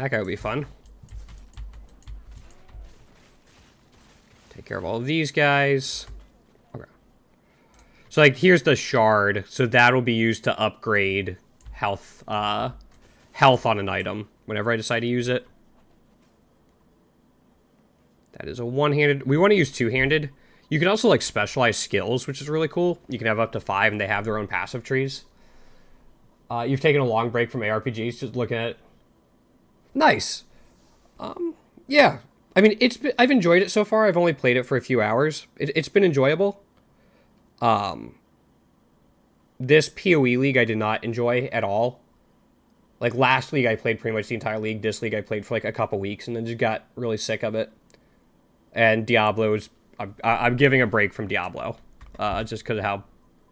That guy would be fun. Take care of all of these guys. Okay. So, like, here's the shard. So that'll be used to upgrade health, health on an item whenever I decide to use it. That is a one-handed. We want to use two-handed. You can also, like, specialize skills, which is really cool. You can have up to 5, and they have their own passive trees. You've taken a long break from ARPGs, just looking at it. Nice. Yeah. I mean, I've enjoyed it so far. I've only played it for a few hours. It's been enjoyable. This PoE league I did not enjoy at all. Like, last league I played pretty much the entire league. This league I played for, like, a couple weeks, and then just got really sick of it. And Diablo's... I'm giving a break from Diablo. Just because of how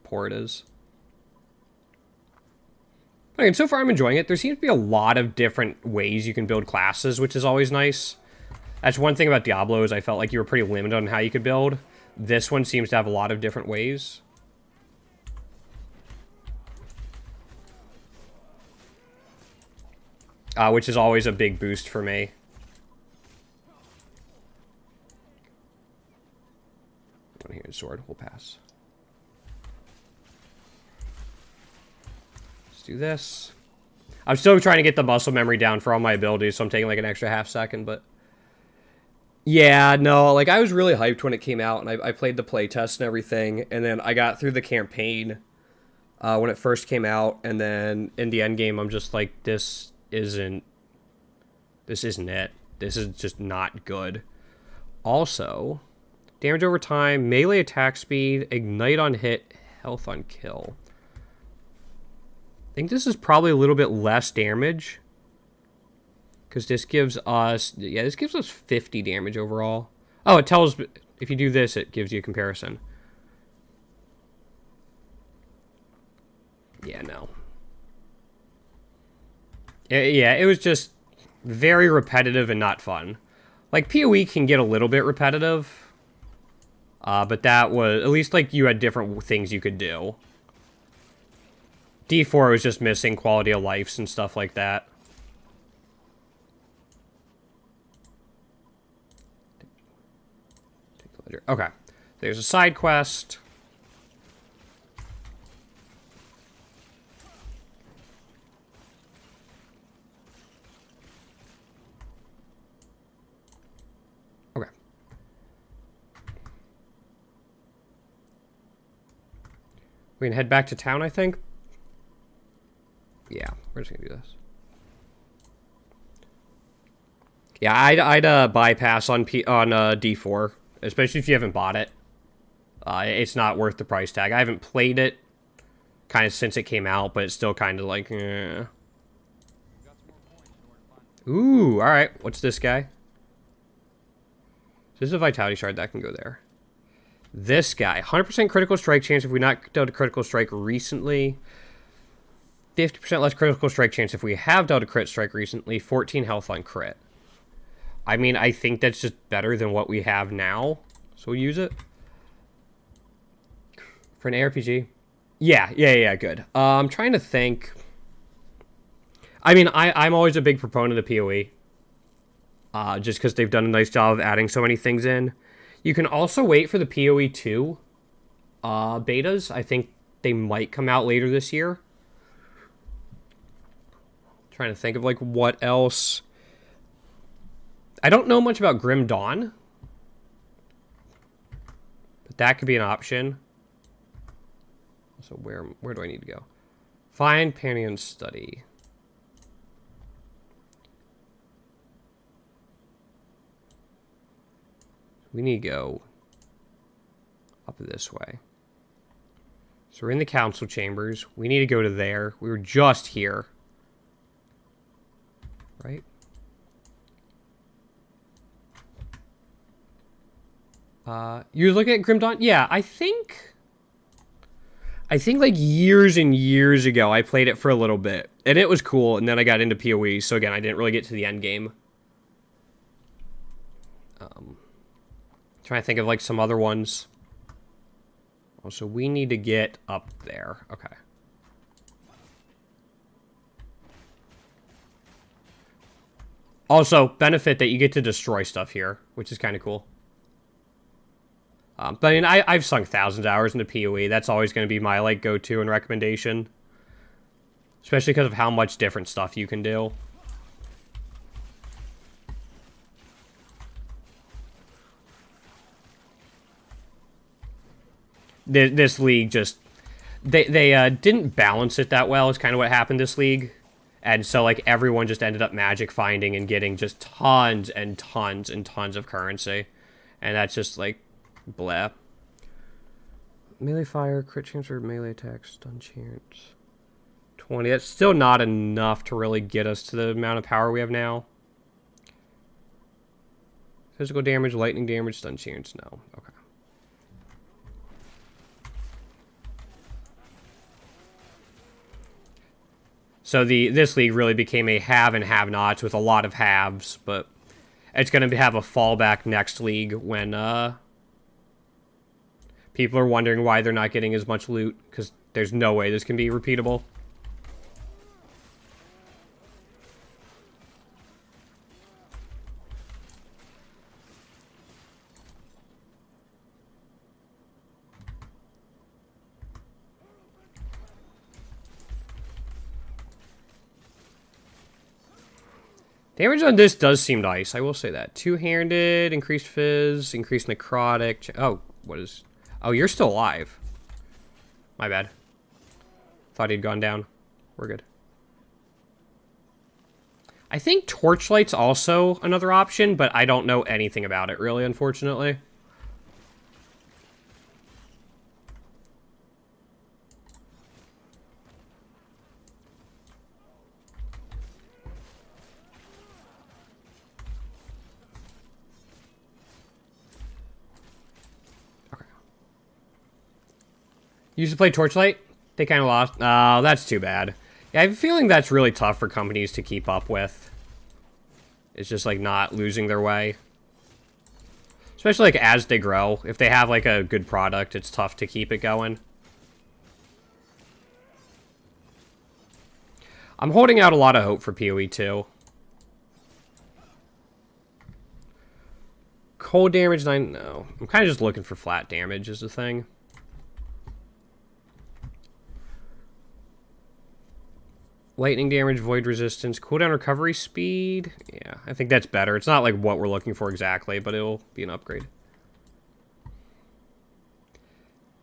poor it is. Okay, so far I'm enjoying it. There seems to be a lot of different ways you can build classes, which is always nice. That's one thing about Diablo is I felt like you were pretty limited on how you could build. This one seems to have a lot of different ways. Which is always a big boost for me. One-handed sword, we'll pass. Do this. I'm still trying to get the muscle memory down for all my abilities, so I'm taking like an extra half second, but yeah, no, like I was really hyped when it came out, and I played the playtest and everything, and then I got through the campaign when it first came out, and then in the end game, I'm just like, this isn't it. This is just not good. Also, damage over time, melee attack speed, ignite on hit, health on kill. I think this is probably a little bit less damage. Because this gives us... Yeah, this gives us 50 damage overall. Oh, it tells... If you do this, it gives you a comparison. Yeah, no. Yeah, it was just very repetitive and not fun. Like, PoE can get a little bit repetitive. But that was... At least, like, you had different things you could do. D4 was just missing quality of life and stuff like that. Okay. There's a side quest. Okay. We can head back to town, I think. Yeah, we're just gonna do this. Yeah, I'd bypass on D4, especially if you haven't bought it. It's not worth the price tag. I haven't played it kind of since it came out, but it's still kind of like, eh. Ooh, all right. What's this guy? This is a vitality shard that can go there. This guy, 100% critical strike chance if we not dealt a critical strike recently. 50% less critical strike chance if we have dealt a crit strike recently. 14 health on crit. I mean, I think that's just better than what we have now. So we'll use it. For an ARPG? Yeah, good. I'm trying to think. I mean, I'm always a big proponent of PoE. Just because they've done a nice job of adding so many things in. You can also wait for the PoE 2 betas. I think they might come out later this year. Trying to think of like what else. I don't know much about Grim Dawn, but that could be an option. So where do I need to go? Find Pantheon Study. We need to go up this way. So we're in the council chambers. We need to go to there. We were just here. Right? You're looking at Grim Dawn? Yeah, I think like years and years ago I played it for a little bit. And it was cool, and then I got into PoE, so again, I didn't really get to the end game. Trying to think of like some other ones. Oh, so we need to get up there. Okay. Also, benefit that you get to destroy stuff here, which is kind of cool. But I mean, I've sunk thousands of hours into PoE. That's always going to be my like go-to and recommendation, especially because of how much different stuff you can do. This league just they didn't balance it that well. Is kind of what happened this league, and so like everyone just ended up magic finding and getting just tons and tons and tons of currency, and that's just like blah. Melee fire, crit chance or melee attack, stun chance. 20. That's still not enough to really get us to the amount of power we have now. Physical damage, lightning damage, stun chance. No. Okay. So this league really became a have and have-nots with a lot of haves, but it's going to have a fallback next league when people are wondering why they're not getting as much loot, because there's no way this can be repeatable. Damage on this does seem nice, I will say that. Two-handed, increased fizz, increased necrotic. Oh, what is... Oh, you're still alive. My bad. Thought he'd gone down. We're good. I think Torchlight's also another option, but I don't know anything about it, really, unfortunately. Used to play Torchlight? They kind of lost. Oh, that's too bad. Yeah, I have a feeling that's really tough for companies to keep up with. It's just, like, not losing their way. Especially, like, as they grow. If they have, like, a good product, it's tough to keep it going. I'm holding out a lot of hope for PoE 2. Cold damage, 9... No. I'm kind of just looking for flat damage is the thing. Lightning damage, void resistance, cooldown recovery speed. Yeah, I think that's better. It's not like what we're looking for exactly, but it'll be an upgrade.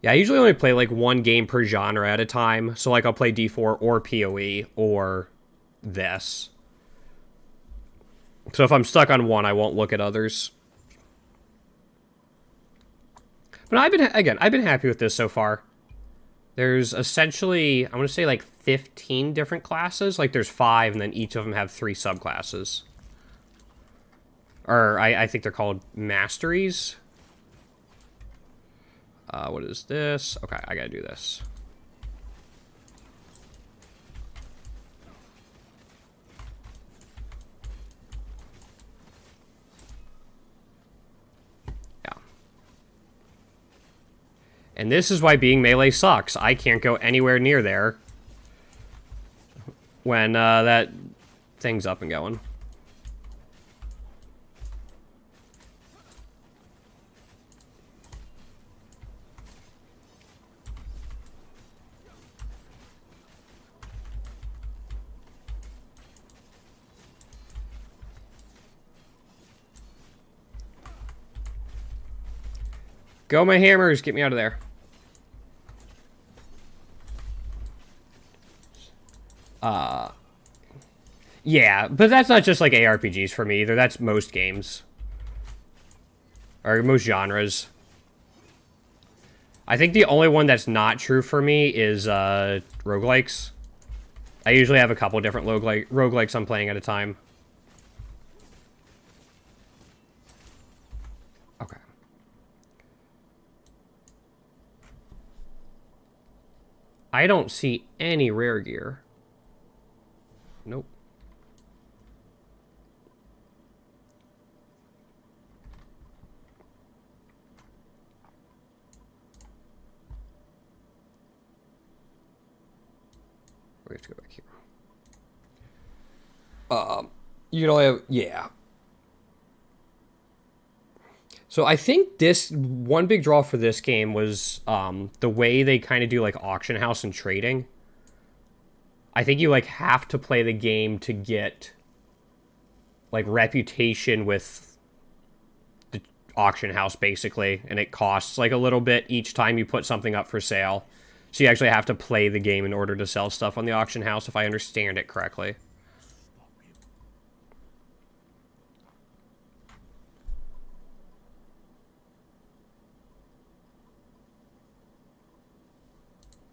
Yeah, I usually only play like one game per genre at a time. So like I'll play D4 or PoE or this. So if I'm stuck on one, I won't look at others. But I've been happy with this so far. There's essentially, I'm going to say like 15 different classes. Like there's 5, and then each of them have 3 subclasses. Or I think they're called masteries. What is this? Okay, I gotta do this. Yeah. And this is why being melee sucks. I can't go anywhere near there when that thing's up and going. Go, my hammers! Get me out of there. Yeah, but that's not just like ARPGs for me either. That's most games. Or most genres. I think the only one that's not true for me is roguelikes. I usually have a couple different roguelikes I'm playing at a time. Okay. I don't see any rare gear. Nope. We have to go back here. You can only have, yeah. So I think this one big draw for this game was the way they kind of do like auction house and trading. I think you like have to play the game to get like reputation with the auction house basically, and it costs like a little bit each time you put something up for sale. So you actually have to play the game in order to sell stuff on the auction house, if I understand it correctly.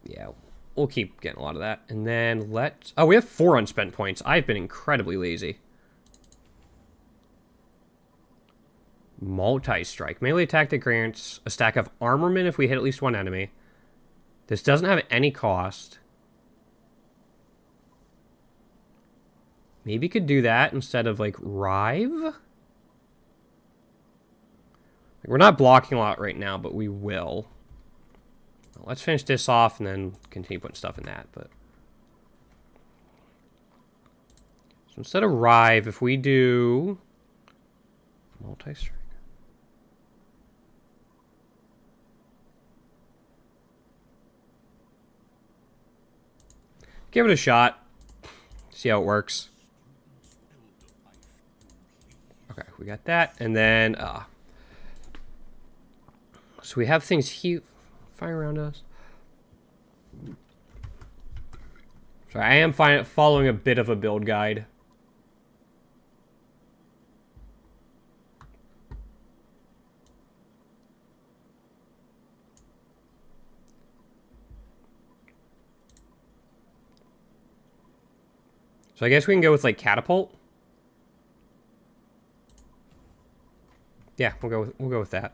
Yeah, we'll keep getting a lot of that. And then let's... Oh, we have 4 unspent points. I've been incredibly lazy. Multi-strike. Melee attack that grants a stack of armament if we hit at least one enemy. This doesn't have any cost. Maybe could do that instead of, like, Rive? We're not blocking a lot right now, but we will. Let's finish this off and then continue putting stuff in that. But so instead of Rive, if we do multi-strike. Give it a shot. See how it works. Okay, we got that. And then, so we have things here flying around us. Sorry, I am following a bit of a build guide. So I guess we can go with like catapult. Yeah, we'll go with that.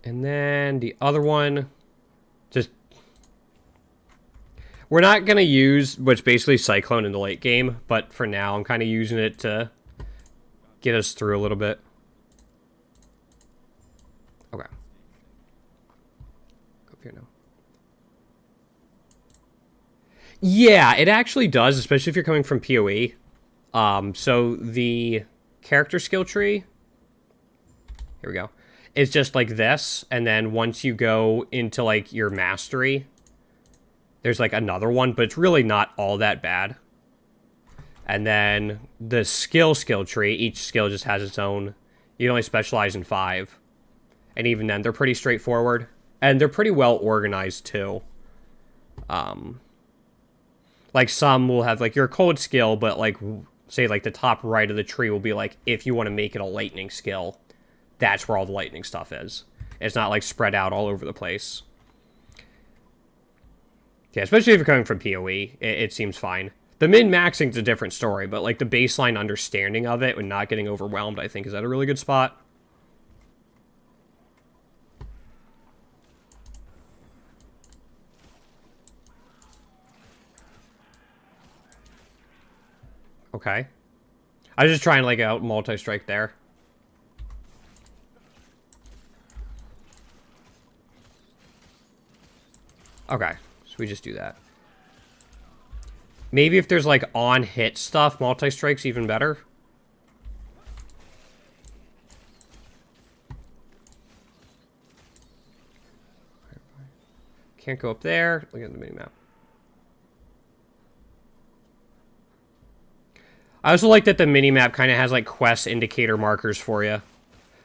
And then the other one, just we're not gonna use what's basically Cyclone in the late game, but for now I'm kind of using it to get us through a little bit. Okay. Go up here now. Yeah, it actually does, especially if you're coming from PoE. So the character skill tree, here we go. It's just like this, and then once you go into like your mastery, there's like another one, but it's really not all that bad. And then the skill tree, each skill just has its own. You can only specialize in 5. And even then, they're pretty straightforward. And they're pretty well organized, too. Like, some will have, like, your cold skill, but, like, say, like, the top right of the tree will be, like, if you want to make it a lightning skill, that's where all the lightning stuff is. It's not, like, spread out all over the place. Yeah, especially if you're coming from PoE, it seems fine. The min-maxing's a different story, but, like, the baseline understanding of it and not getting overwhelmed, I think, is at a really good spot. Okay. I was just trying, like, out multi-strike there. Okay, so we just do that. Maybe if there's, like, on-hit stuff, multi-strike's even better. Can't go up there. Look at the mini-map. I also like that the mini-map kind of has, like, quest indicator markers for you.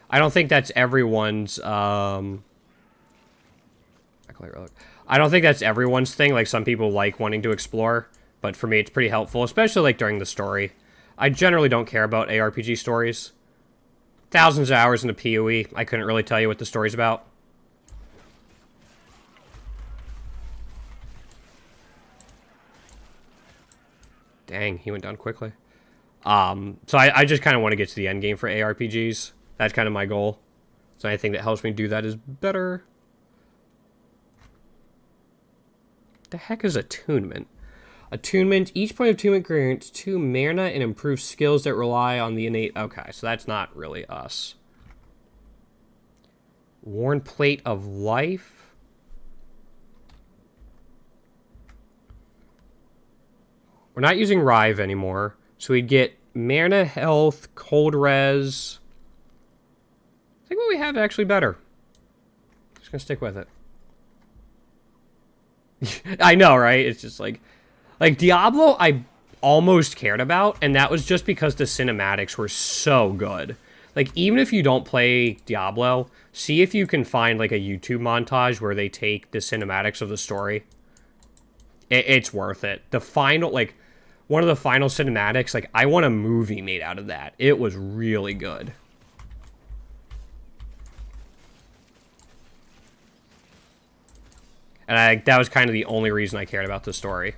I don't think that's everyone's, I don't think that's everyone's thing. Like, some people like wanting to explore, but for me, it's pretty helpful, especially, like, during the story. I generally don't care about ARPG stories. Thousands of hours into PoE, I couldn't really tell you what the story's about. Dang, he went down quickly. So I just kind of want to get to the end game for ARPGs. That's kind of my goal. So anything that helps me do that is better. The heck is attunement? Attunement. Each point of attunement grants 2 mana and improves skills that rely on the innate... Okay, so that's not really us. Worn Plate of Life. We're not using Rive anymore. So we'd get mana, health, cold res. I think what we have is actually better. Just gonna stick with it. I know, right? It's just like Diablo I almost cared about, and that was just because the cinematics were so good. Like, even if you don't play Diablo, see if you can find, like, a YouTube montage where they take the cinematics of the story. It's worth it. The final, like, one of the final cinematics, like, I want a movie made out of that. It was really good. And that was kind of the only reason I cared about the story.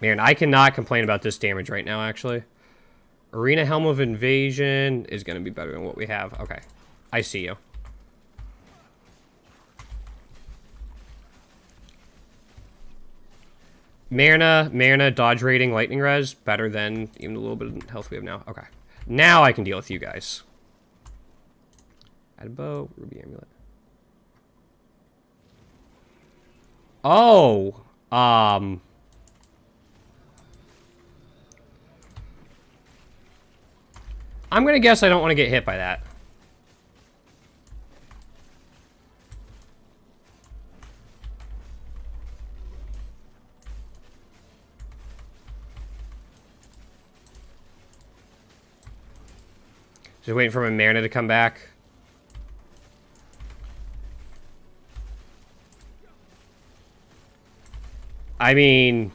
Man, I cannot complain about this damage right now, actually. Arena Helm of Invasion is going to be better than what we have. Okay. I see you. Mana, dodge rating, lightning res. Better than even a little bit of health we have now. Okay. Now I can deal with you guys. Add a bow, ruby amulet. Oh, I'm gonna guess I don't want to get hit by that. Just waiting for my mana to come back. I mean,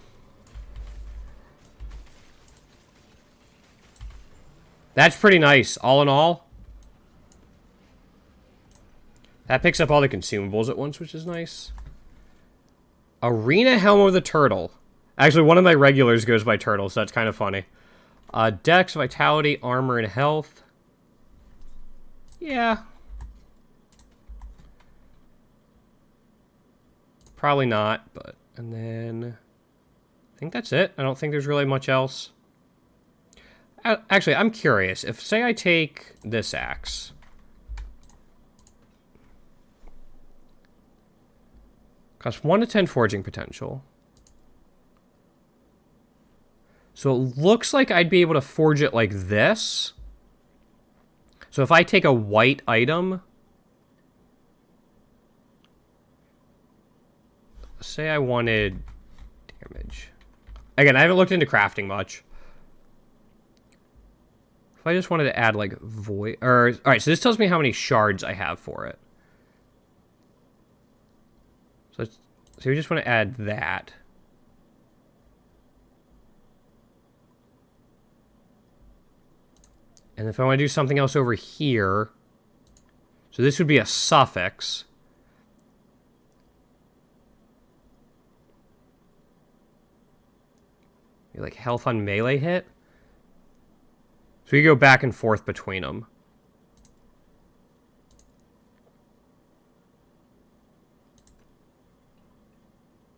that's pretty nice, all in all. That picks up all the consumables at once, which is nice. Arena Helm of the Turtle. Actually, one of my regulars goes by Turtle, so that's kind of funny. Dex, Vitality, Armor, and Health. Yeah. Probably not, but... And then... I think that's it. I don't think there's really much else. Actually, I'm curious. If, say I take this axe... Costs 1 to 10 forging potential. So it looks like I'd be able to forge it like this. So if I take a white item... Say I wanted damage. Again, I haven't looked into crafting much. If I just wanted to add, like, void... Or, alright, so this tells me how many shards I have for it. So we just want to add that. And if I want to do something else over here... So this would be a suffix. Like health on melee hit. So you go back and forth between them.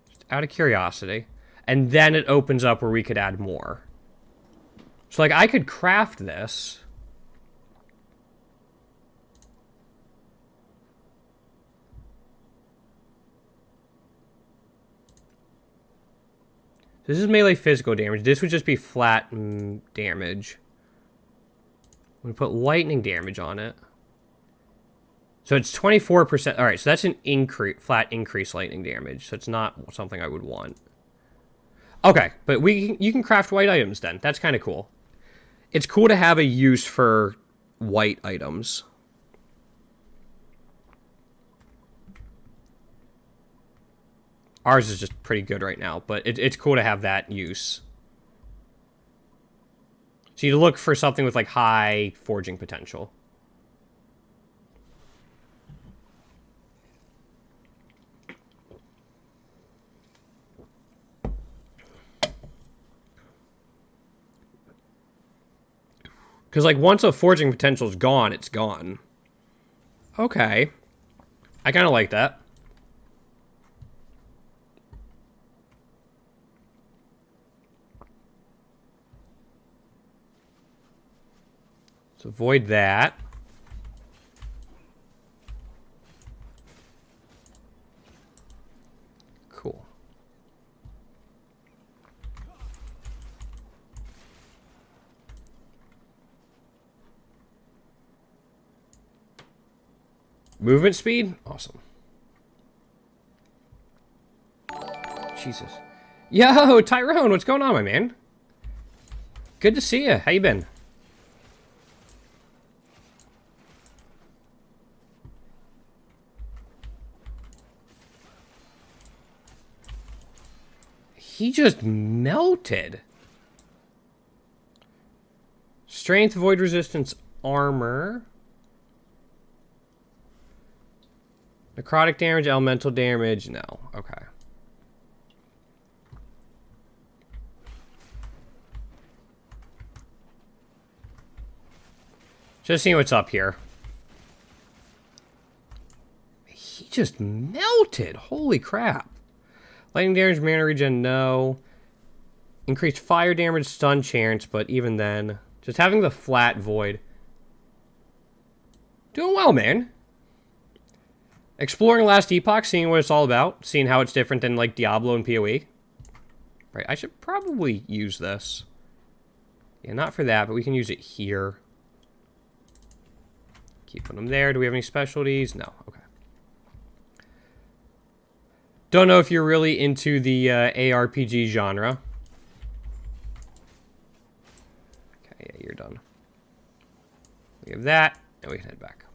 Just out of curiosity. And then it opens up where we could add more. So like I could craft this. This is melee physical damage. This would just be flat damage. We put lightning damage on it. So it's 24%. All right, so that's an flat increase lightning damage. So it's not something I would want. Okay, but you can craft white items then. That's kind of cool. It's cool to have a use for white items. Ours is just pretty good right now, but it's cool to have that use. So you look for something with like high forging potential. Because like once a forging potential is gone, it's gone. Okay. I kind of like that. So avoid that. Movement speed? Awesome. Jesus. Yo, Tyrone, what's going on, my man? Good to see you. How you been? He just melted. Strength, void resistance, armor. Necrotic damage, elemental damage. No. Okay. Just seeing what's up here. He just melted. Holy crap. Lightning damage, mana regen, no. Increased fire damage, stun chance, but even then, just having the flat void. Doing well, man. Exploring Last Epoch, seeing what it's all about, seeing how it's different than, like, Diablo and PoE. Right, I should probably use this. Yeah, not for that, but we can use it here. Keep putting them there. Do we have any specialties? No. Okay. Don't know if you're really into the ARPG genre. Okay, yeah, you're done. We have that, and we can head back.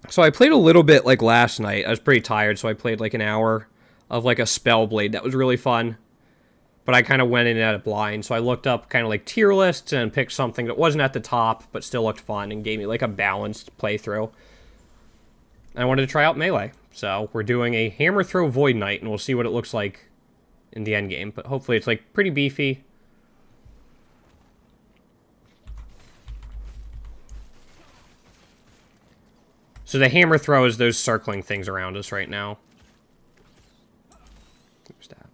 So I played a little bit, like, last night. I was pretty tired, so I played, like, an hour of, like, a Spellblade. That was really fun. But I kind of went in at it blind, so I looked up kind of, like, tier lists and picked something that wasn't at the top, but still looked fun and gave me, like, a balanced playthrough. I wanted to try out Melee. So we're doing a Hammer Throw Void Knight, and we'll see what it looks like in the end game. But hopefully it's, like, pretty beefy. So the Hammer Throw is those circling things around us right now. Who's that?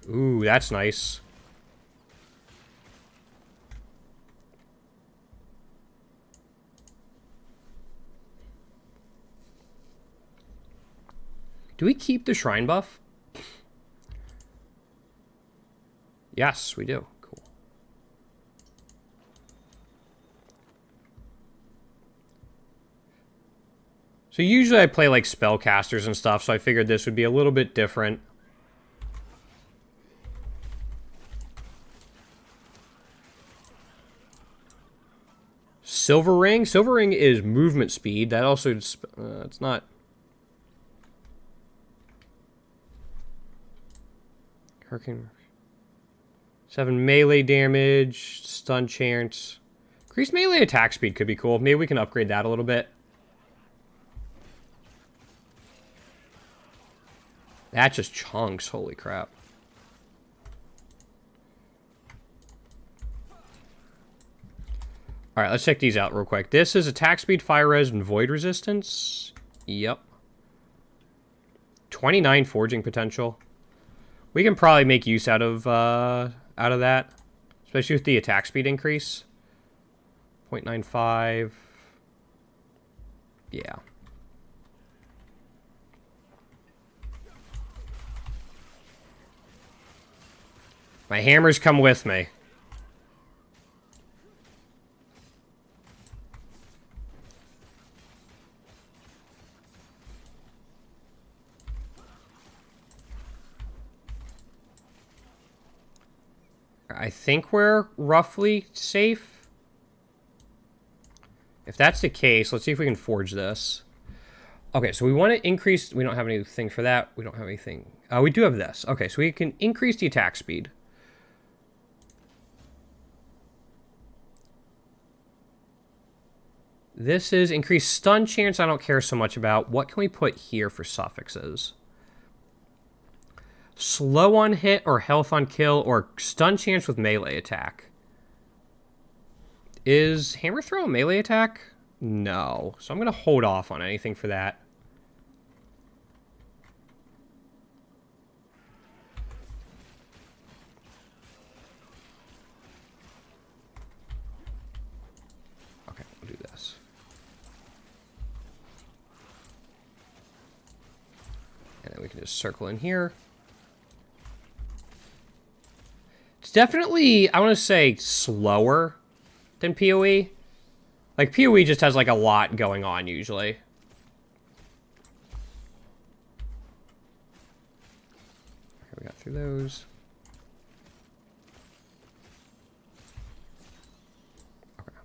Ooh, that's nice. Do we keep the shrine buff? Yes, we do. Cool. So usually I play like spellcasters and stuff, so I figured this would be a little bit different. Silver Ring? Silver Ring is movement speed. That also, it's not... Hurricane. 7 melee damage, stun chance. Increased melee attack speed could be cool. Maybe we can upgrade that a little bit. That just chunks. Holy crap. Alright, let's check these out real quick. This is attack speed, fire res, and void resistance. Yep. 29 forging potential. We can probably make use out of that. Especially with the attack speed increase. 0.95. Yeah. My hammers come with me. I think we're roughly safe. If that's the case, let's see if we can forge this. Okay, so we want to increase... We don't have anything for that. We don't have anything... we do have this. Okay, so we can increase the attack speed. This is increased stun chance. I don't care so much about. What can we put here for suffixes? Slow on hit or health on kill or stun chance with melee attack. Is hammer throw a melee attack? No. So I'm going to hold off on anything for that. Okay, we'll do this. And then we can just circle in here. It's definitely, I want to say, slower than PoE. Like, PoE just has, like, a lot going on, usually. Okay, we got through those. Okay.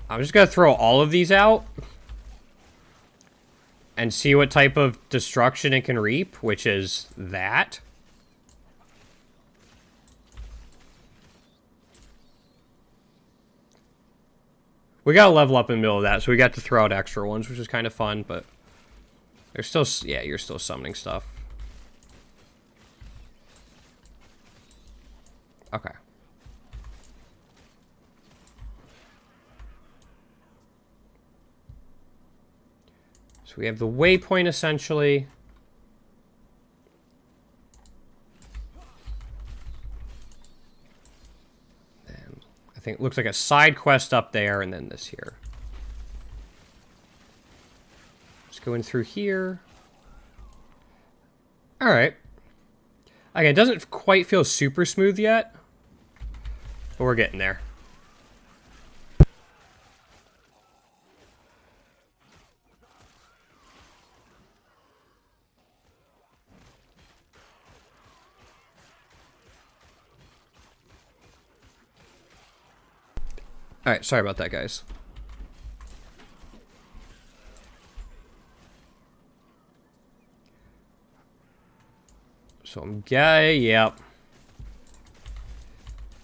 I'm just going to throw all of these out. And see what type of destruction it can reap, which is that. We got to level up in the middle of that, so we got to throw out extra ones, which is kind of fun, but... There's still... Yeah, you're still summoning stuff. Okay. So we have the waypoint, essentially. And I think it looks like a side quest up there, and then this here. Just going through here. Alright. Again, it doesn't quite feel super smooth yet. But we're getting there. Alright, sorry about that, guys. So I'm gay, yep.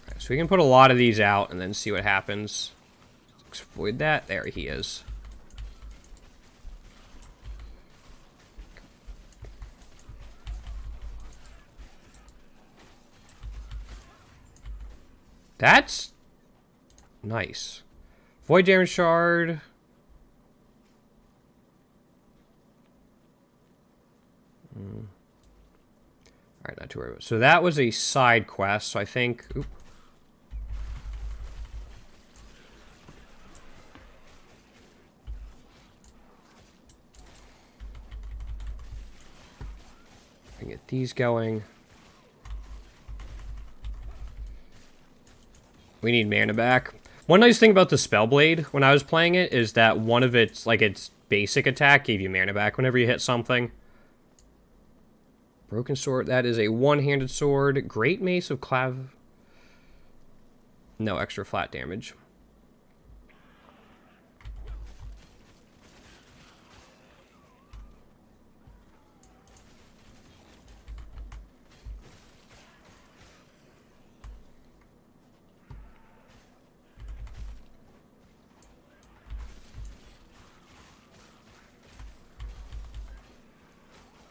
Right, so we can put a lot of these out and then see what happens. Exploit that. There he is. That's nice. Void damage shard. Alright, not too worried about it. So that was a side quest, so I think... Oop. I can get these going. We need mana back. One nice thing about the Spellblade when I was playing it is that one of its, like, its basic attack gave you mana back whenever you hit something. Broken Sword, that is a one-handed sword. Great Mace of Clav... No extra flat damage.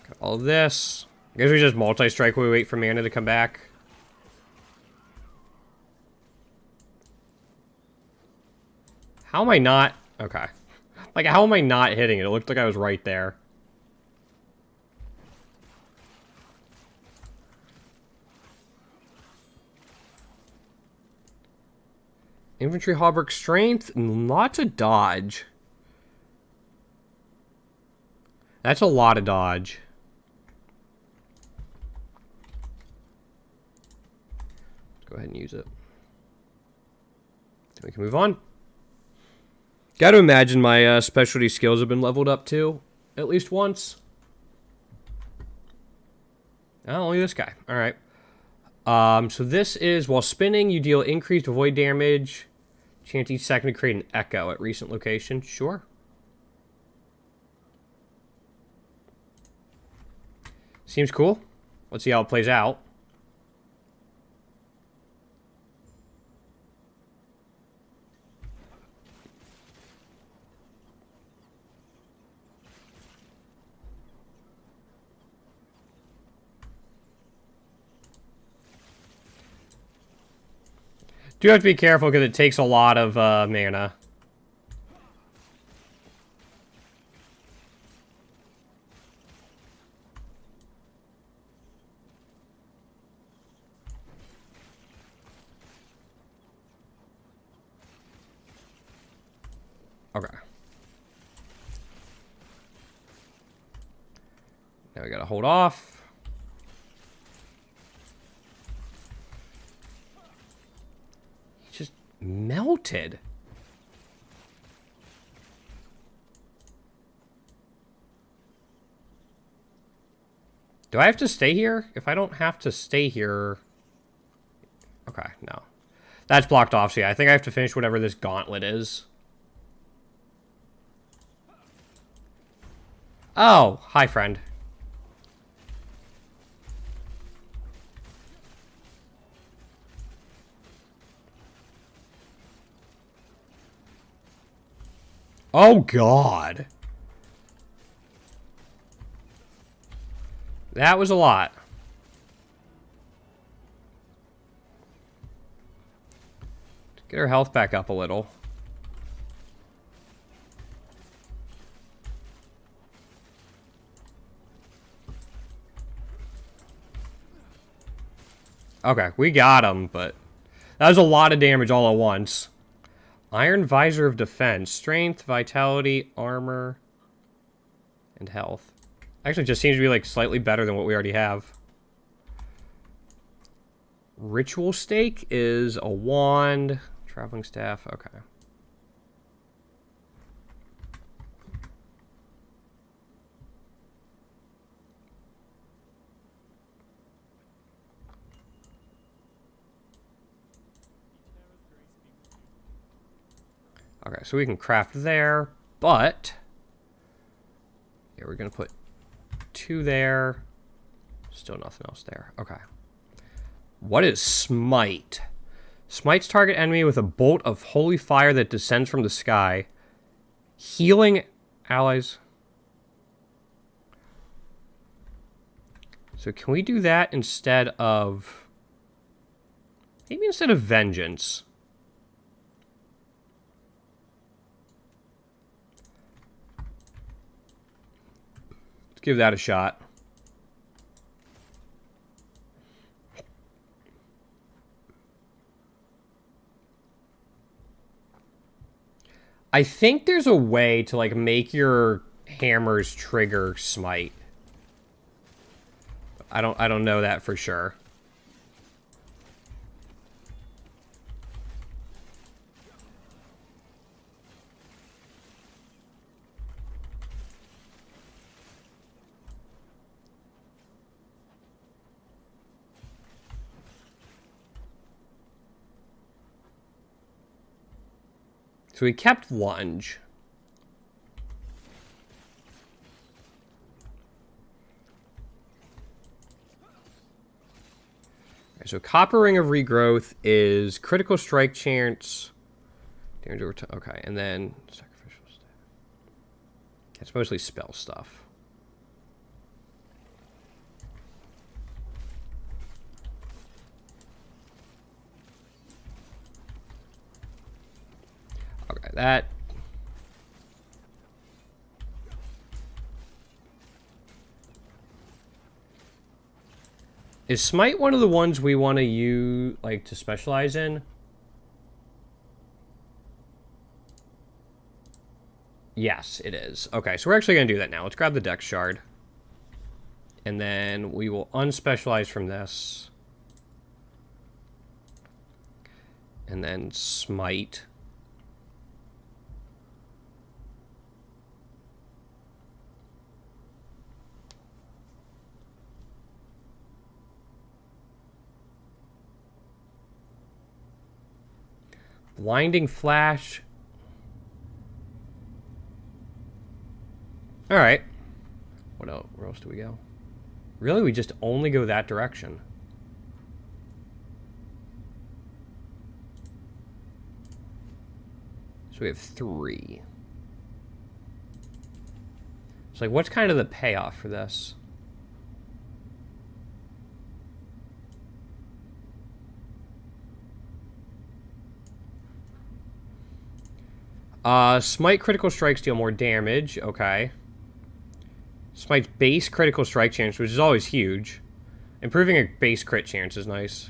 Got all of this. I guess we just multi-strike while we wait for mana to come back. How am I not... Okay. Like, how am I not hitting it? It looked like I was right there. Infantry Hauberk Strength, lots of dodge. That's a lot of dodge. Let's go ahead and use it. Then we can move on. Got to imagine my specialty skills have been leveled up too, at least once. Oh, only this guy. All right. So this is, while spinning, you deal increased void damage. Chance each second to create an echo at recent location. Sure. Seems cool. Let's see how it plays out. Do have to be careful because it takes a lot of mana. Okay. Now we gotta hold off. He just melted. Do I have to stay here? If I don't have to stay here... Okay, no. That's blocked off, so yeah, I think I have to finish whatever this gauntlet is. Oh, hi, friend. Oh, God. That was a lot. Get her health back up a little. Okay, we got him, but that was a lot of damage all at once. Iron Visor of Defense. Strength, Vitality, Armor, and Health. Actually, just seems to be, like, slightly better than what we already have. Ritual Stake is a wand. Traveling Staff, okay. Okay, so we can craft there, but... Yeah, we're going to put 2 there. Still nothing else there. Okay. What is Smite? Smites target enemy with a bolt of holy fire that descends from the sky. Healing allies. So can we do that instead of... Maybe instead of Vengeance. Let's give that a shot. I think there's a way to, like, make your hammers trigger smite. I don't know that for sure. So we kept lunge. Okay, so Copper Ring of Regrowth is critical strike chance. Damage over time. Okay, and then sacrificial staff. It's mostly spell stuff. Okay, that... Is Smite one of the ones we want to use, like, to specialize in? Yes, it is. Okay, so we're actually going to do that now. Let's grab the Dex Shard. And then we will unspecialize from this. And then Smite. Blinding Flash. Alright. What else? Where else do we go? Really? We just only go that direction. So we have 3. So, like, what's kind of the payoff for this? Smite critical strikes deal more damage. Okay. Smite's base critical strike chance, which is always huge. Improving a base crit chance is nice.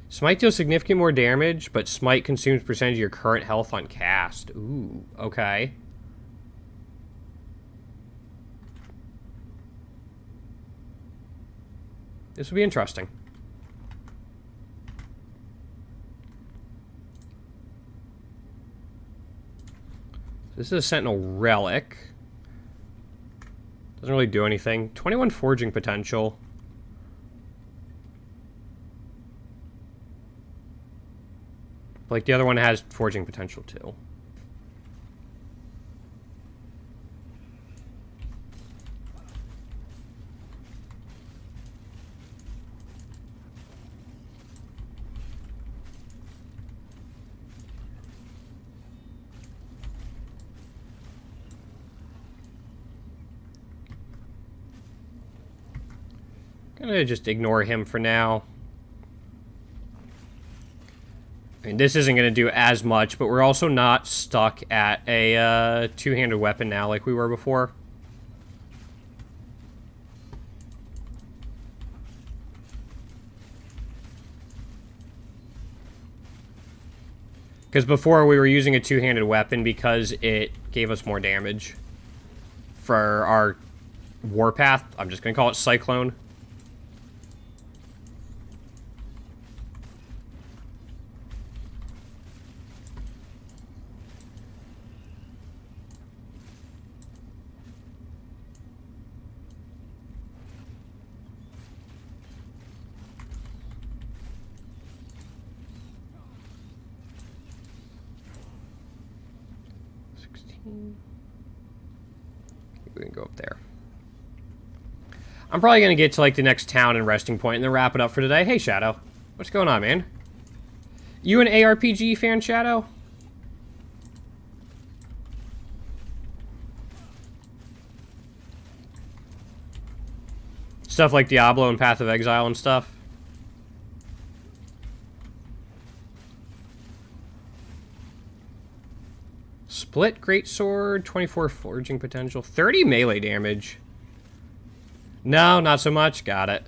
Smite deals significant more damage, but Smite consumes percentage of your current health on cast. Ooh, okay. This will be interesting. This is a Sentinel Relic. Doesn't really do anything. 21 forging potential. Like, the other one has forging potential, too. Gonna just ignore him for now. I mean, this isn't gonna do as much, but we're also not stuck at a two-handed weapon now like we were before. Because before we were using a two-handed weapon because it gave us more damage. For our warpath, I'm just gonna call it Cyclone. We can go up there. I'm probably going to get to, like, the next town and resting point and then wrap it up for today. Hey, Shadow. What's going on, man? You an ARPG fan, Shadow? Stuff like Diablo and Path of Exile and stuff? Split Greatsword, 24 forging potential, 30 melee damage. No, not so much. Got it.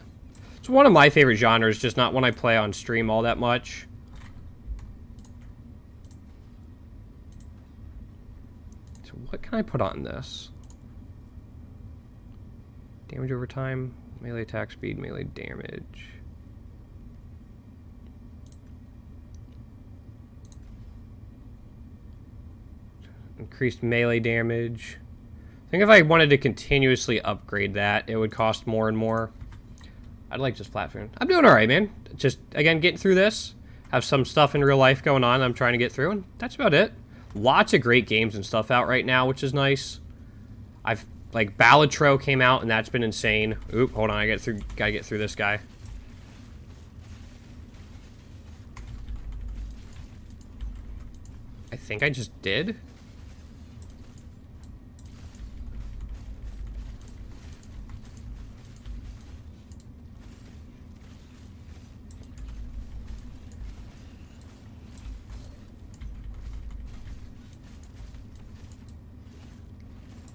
It's one of my favorite genres, just not one I play on stream all that much. So what can I put on this? Damage over time, melee attack speed, melee damage. Increased melee damage. I think if I wanted to continuously upgrade that, it would cost more and more. I'd like just flat food. I'm doing alright, man. Just, again, getting through this. Have some stuff in real life going on I'm trying to get through, and that's about it. Lots of great games and stuff out right now, which is nice. Like, Balatro came out, and that's been insane. Oop, hold on, gotta get through this guy. I think I just did.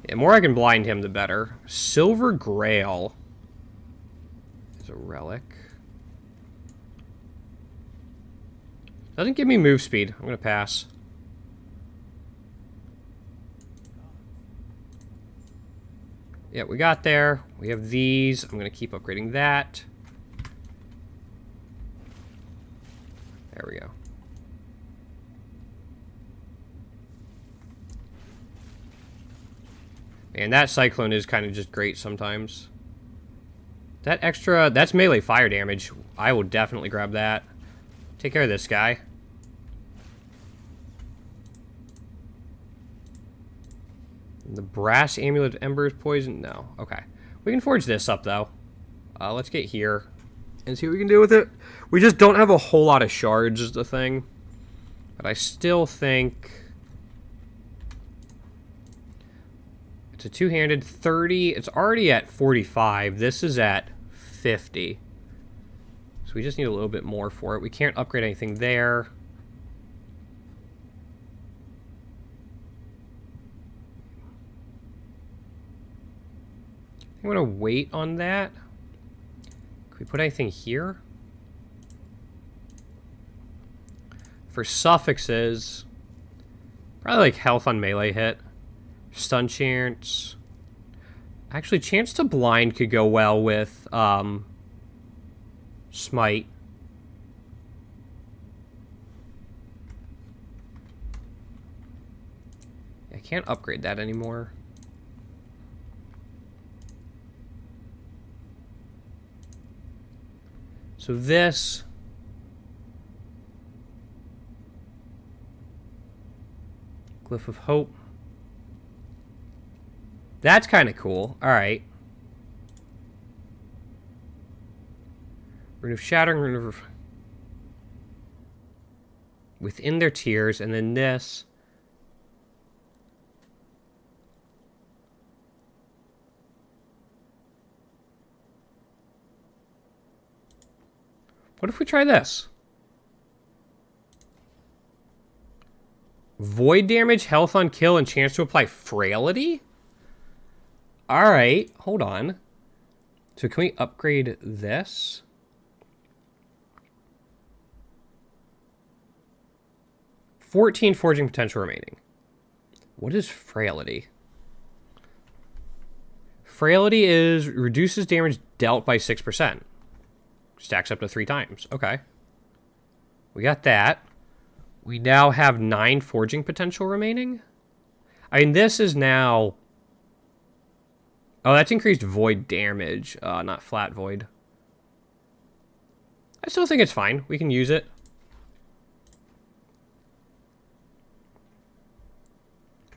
The more I can blind him, the better. Silver Grail is a relic. Doesn't give me move speed. I'm going to pass. Yeah, we got there. We have these. I'm going to keep upgrading that. There we go. And that Cyclone is kind of just great sometimes. That extra, that's melee fire damage. I will definitely grab that. Take care of this guy. The Brass Amulet of Embers poison? No. Okay. We can forge this up, though. Let's get here and see what we can do with it. We just don't have a whole lot of shards is the thing. But I still think... It's a two-handed 30. It's already at 45. This is at 50. So we just need a little bit more for it. We can't upgrade anything there. I'm going to wait on that. Can we put anything here? For suffixes, probably like health on melee hit. Stun chance. Actually, chance to blind could go well with Smite. I can't upgrade that anymore. So this... Glyph of Hope. That's kind of cool. Alright. Rune of Shattering, Rune of... Within their tiers, and then this... What if we try this? Void damage, health on kill, and chance to apply frailty? Alright, hold on. So can we upgrade this? $14 forging potential remaining. What is frailty? Frailty is reduces damage dealt by 6%. Stacks up to 3 times. Okay. We got that. We now have 9 forging potential remaining. I mean, this is now... Oh, that's increased void damage, not flat void. I still think it's fine. We can use it.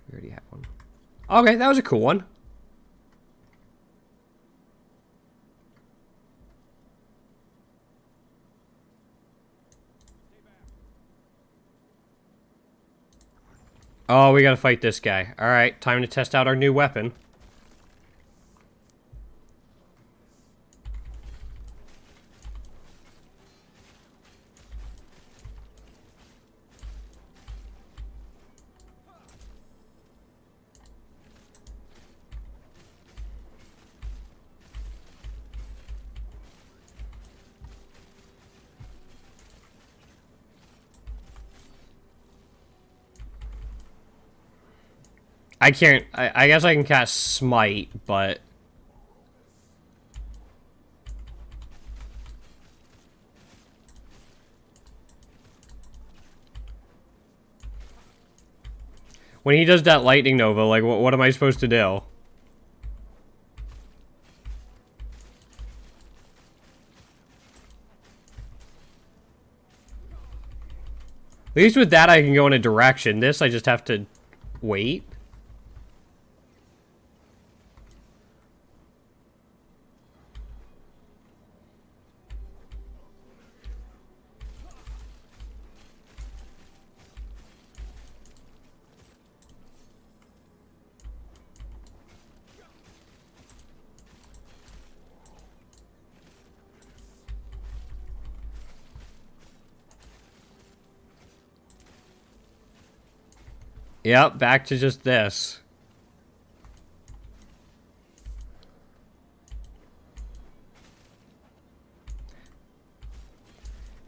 We already have one. Okay, that was a cool one. Oh, we gotta fight this guy. Alright, time to test out our new weapon. I can't... I guess I can cast Smite, but... When he does that Lightning Nova, like, what am I supposed to do? At least with that, I can go in a direction. This, I just have to wait. Yep, back to just this.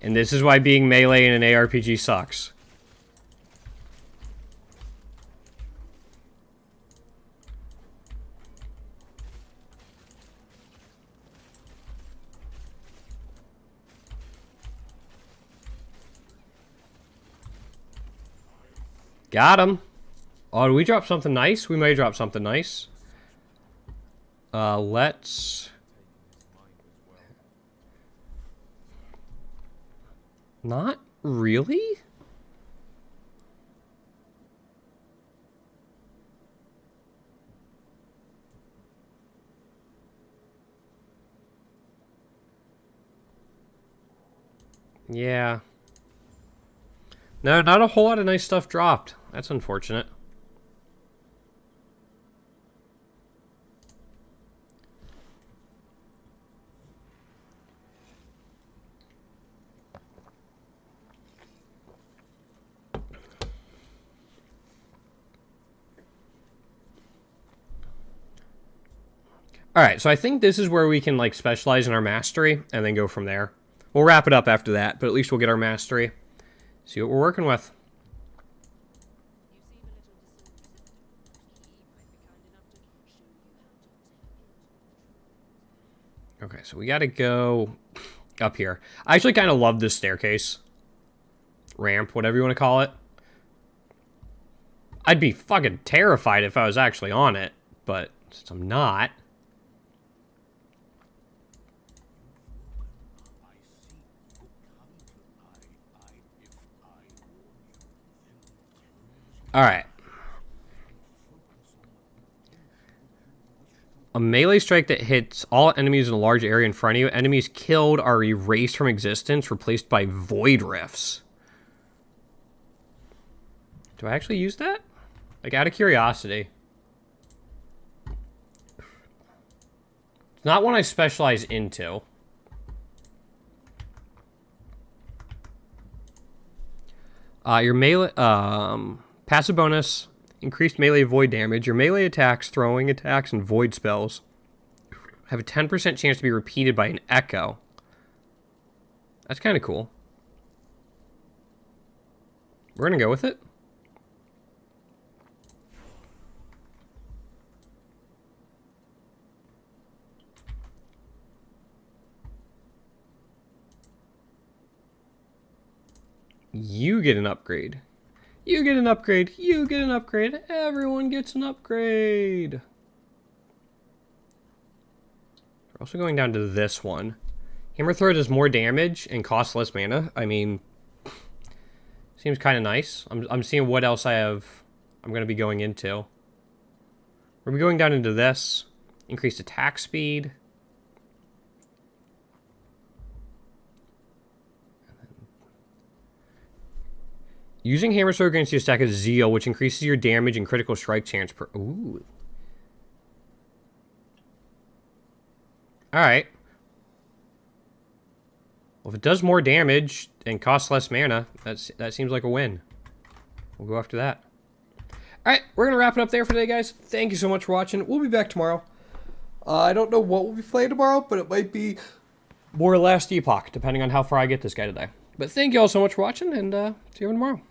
And this is why being melee in an ARPG sucks. Got him. Oh, did we drop something nice? We may drop something nice. Let's... Not really? Yeah. No, not a whole lot of nice stuff dropped. That's unfortunate. Alright, so I think this is where we can, like, specialize in our mastery and then go from there. We'll wrap it up after that, but at least we'll get our mastery. See what we're working with. Okay, so we gotta go... up here. I actually kind of love this staircase. Ramp, whatever you want to call it. I'd be fucking terrified if I was actually on it, but since I'm not... Alright. A melee strike that hits all enemies in a large area in front of you. Enemies killed are erased from existence, replaced by void rifts. Do I actually use that? Like, out of curiosity. It's not one I specialize into. Your melee... passive bonus, increased melee void damage. Your melee attacks, throwing attacks, and void spells have a 10% chance to be repeated by an echo. That's kind of cool. We're going to go with it. You get an upgrade. You get an upgrade. You get an upgrade. Everyone gets an upgrade. We're also going down to this one. Hammer Throw does more damage and costs less mana. I mean, seems kind of nice. I'm seeing what else I'm going to be going into. We're going down into this. Increased attack speed. Using Hammer Throw against your stack of Zeal, which increases your damage and critical strike chance per... Ooh. Alright. Well, if it does more damage and costs less mana, that seems like a win. We'll go after that. Alright, we're going to wrap it up there for today, guys. Thank you so much for watching. We'll be back tomorrow. I don't know what we'll be playing tomorrow, but it might be more Last Epoch, depending on how far I get this guy today. But thank you all so much for watching, and see you tomorrow.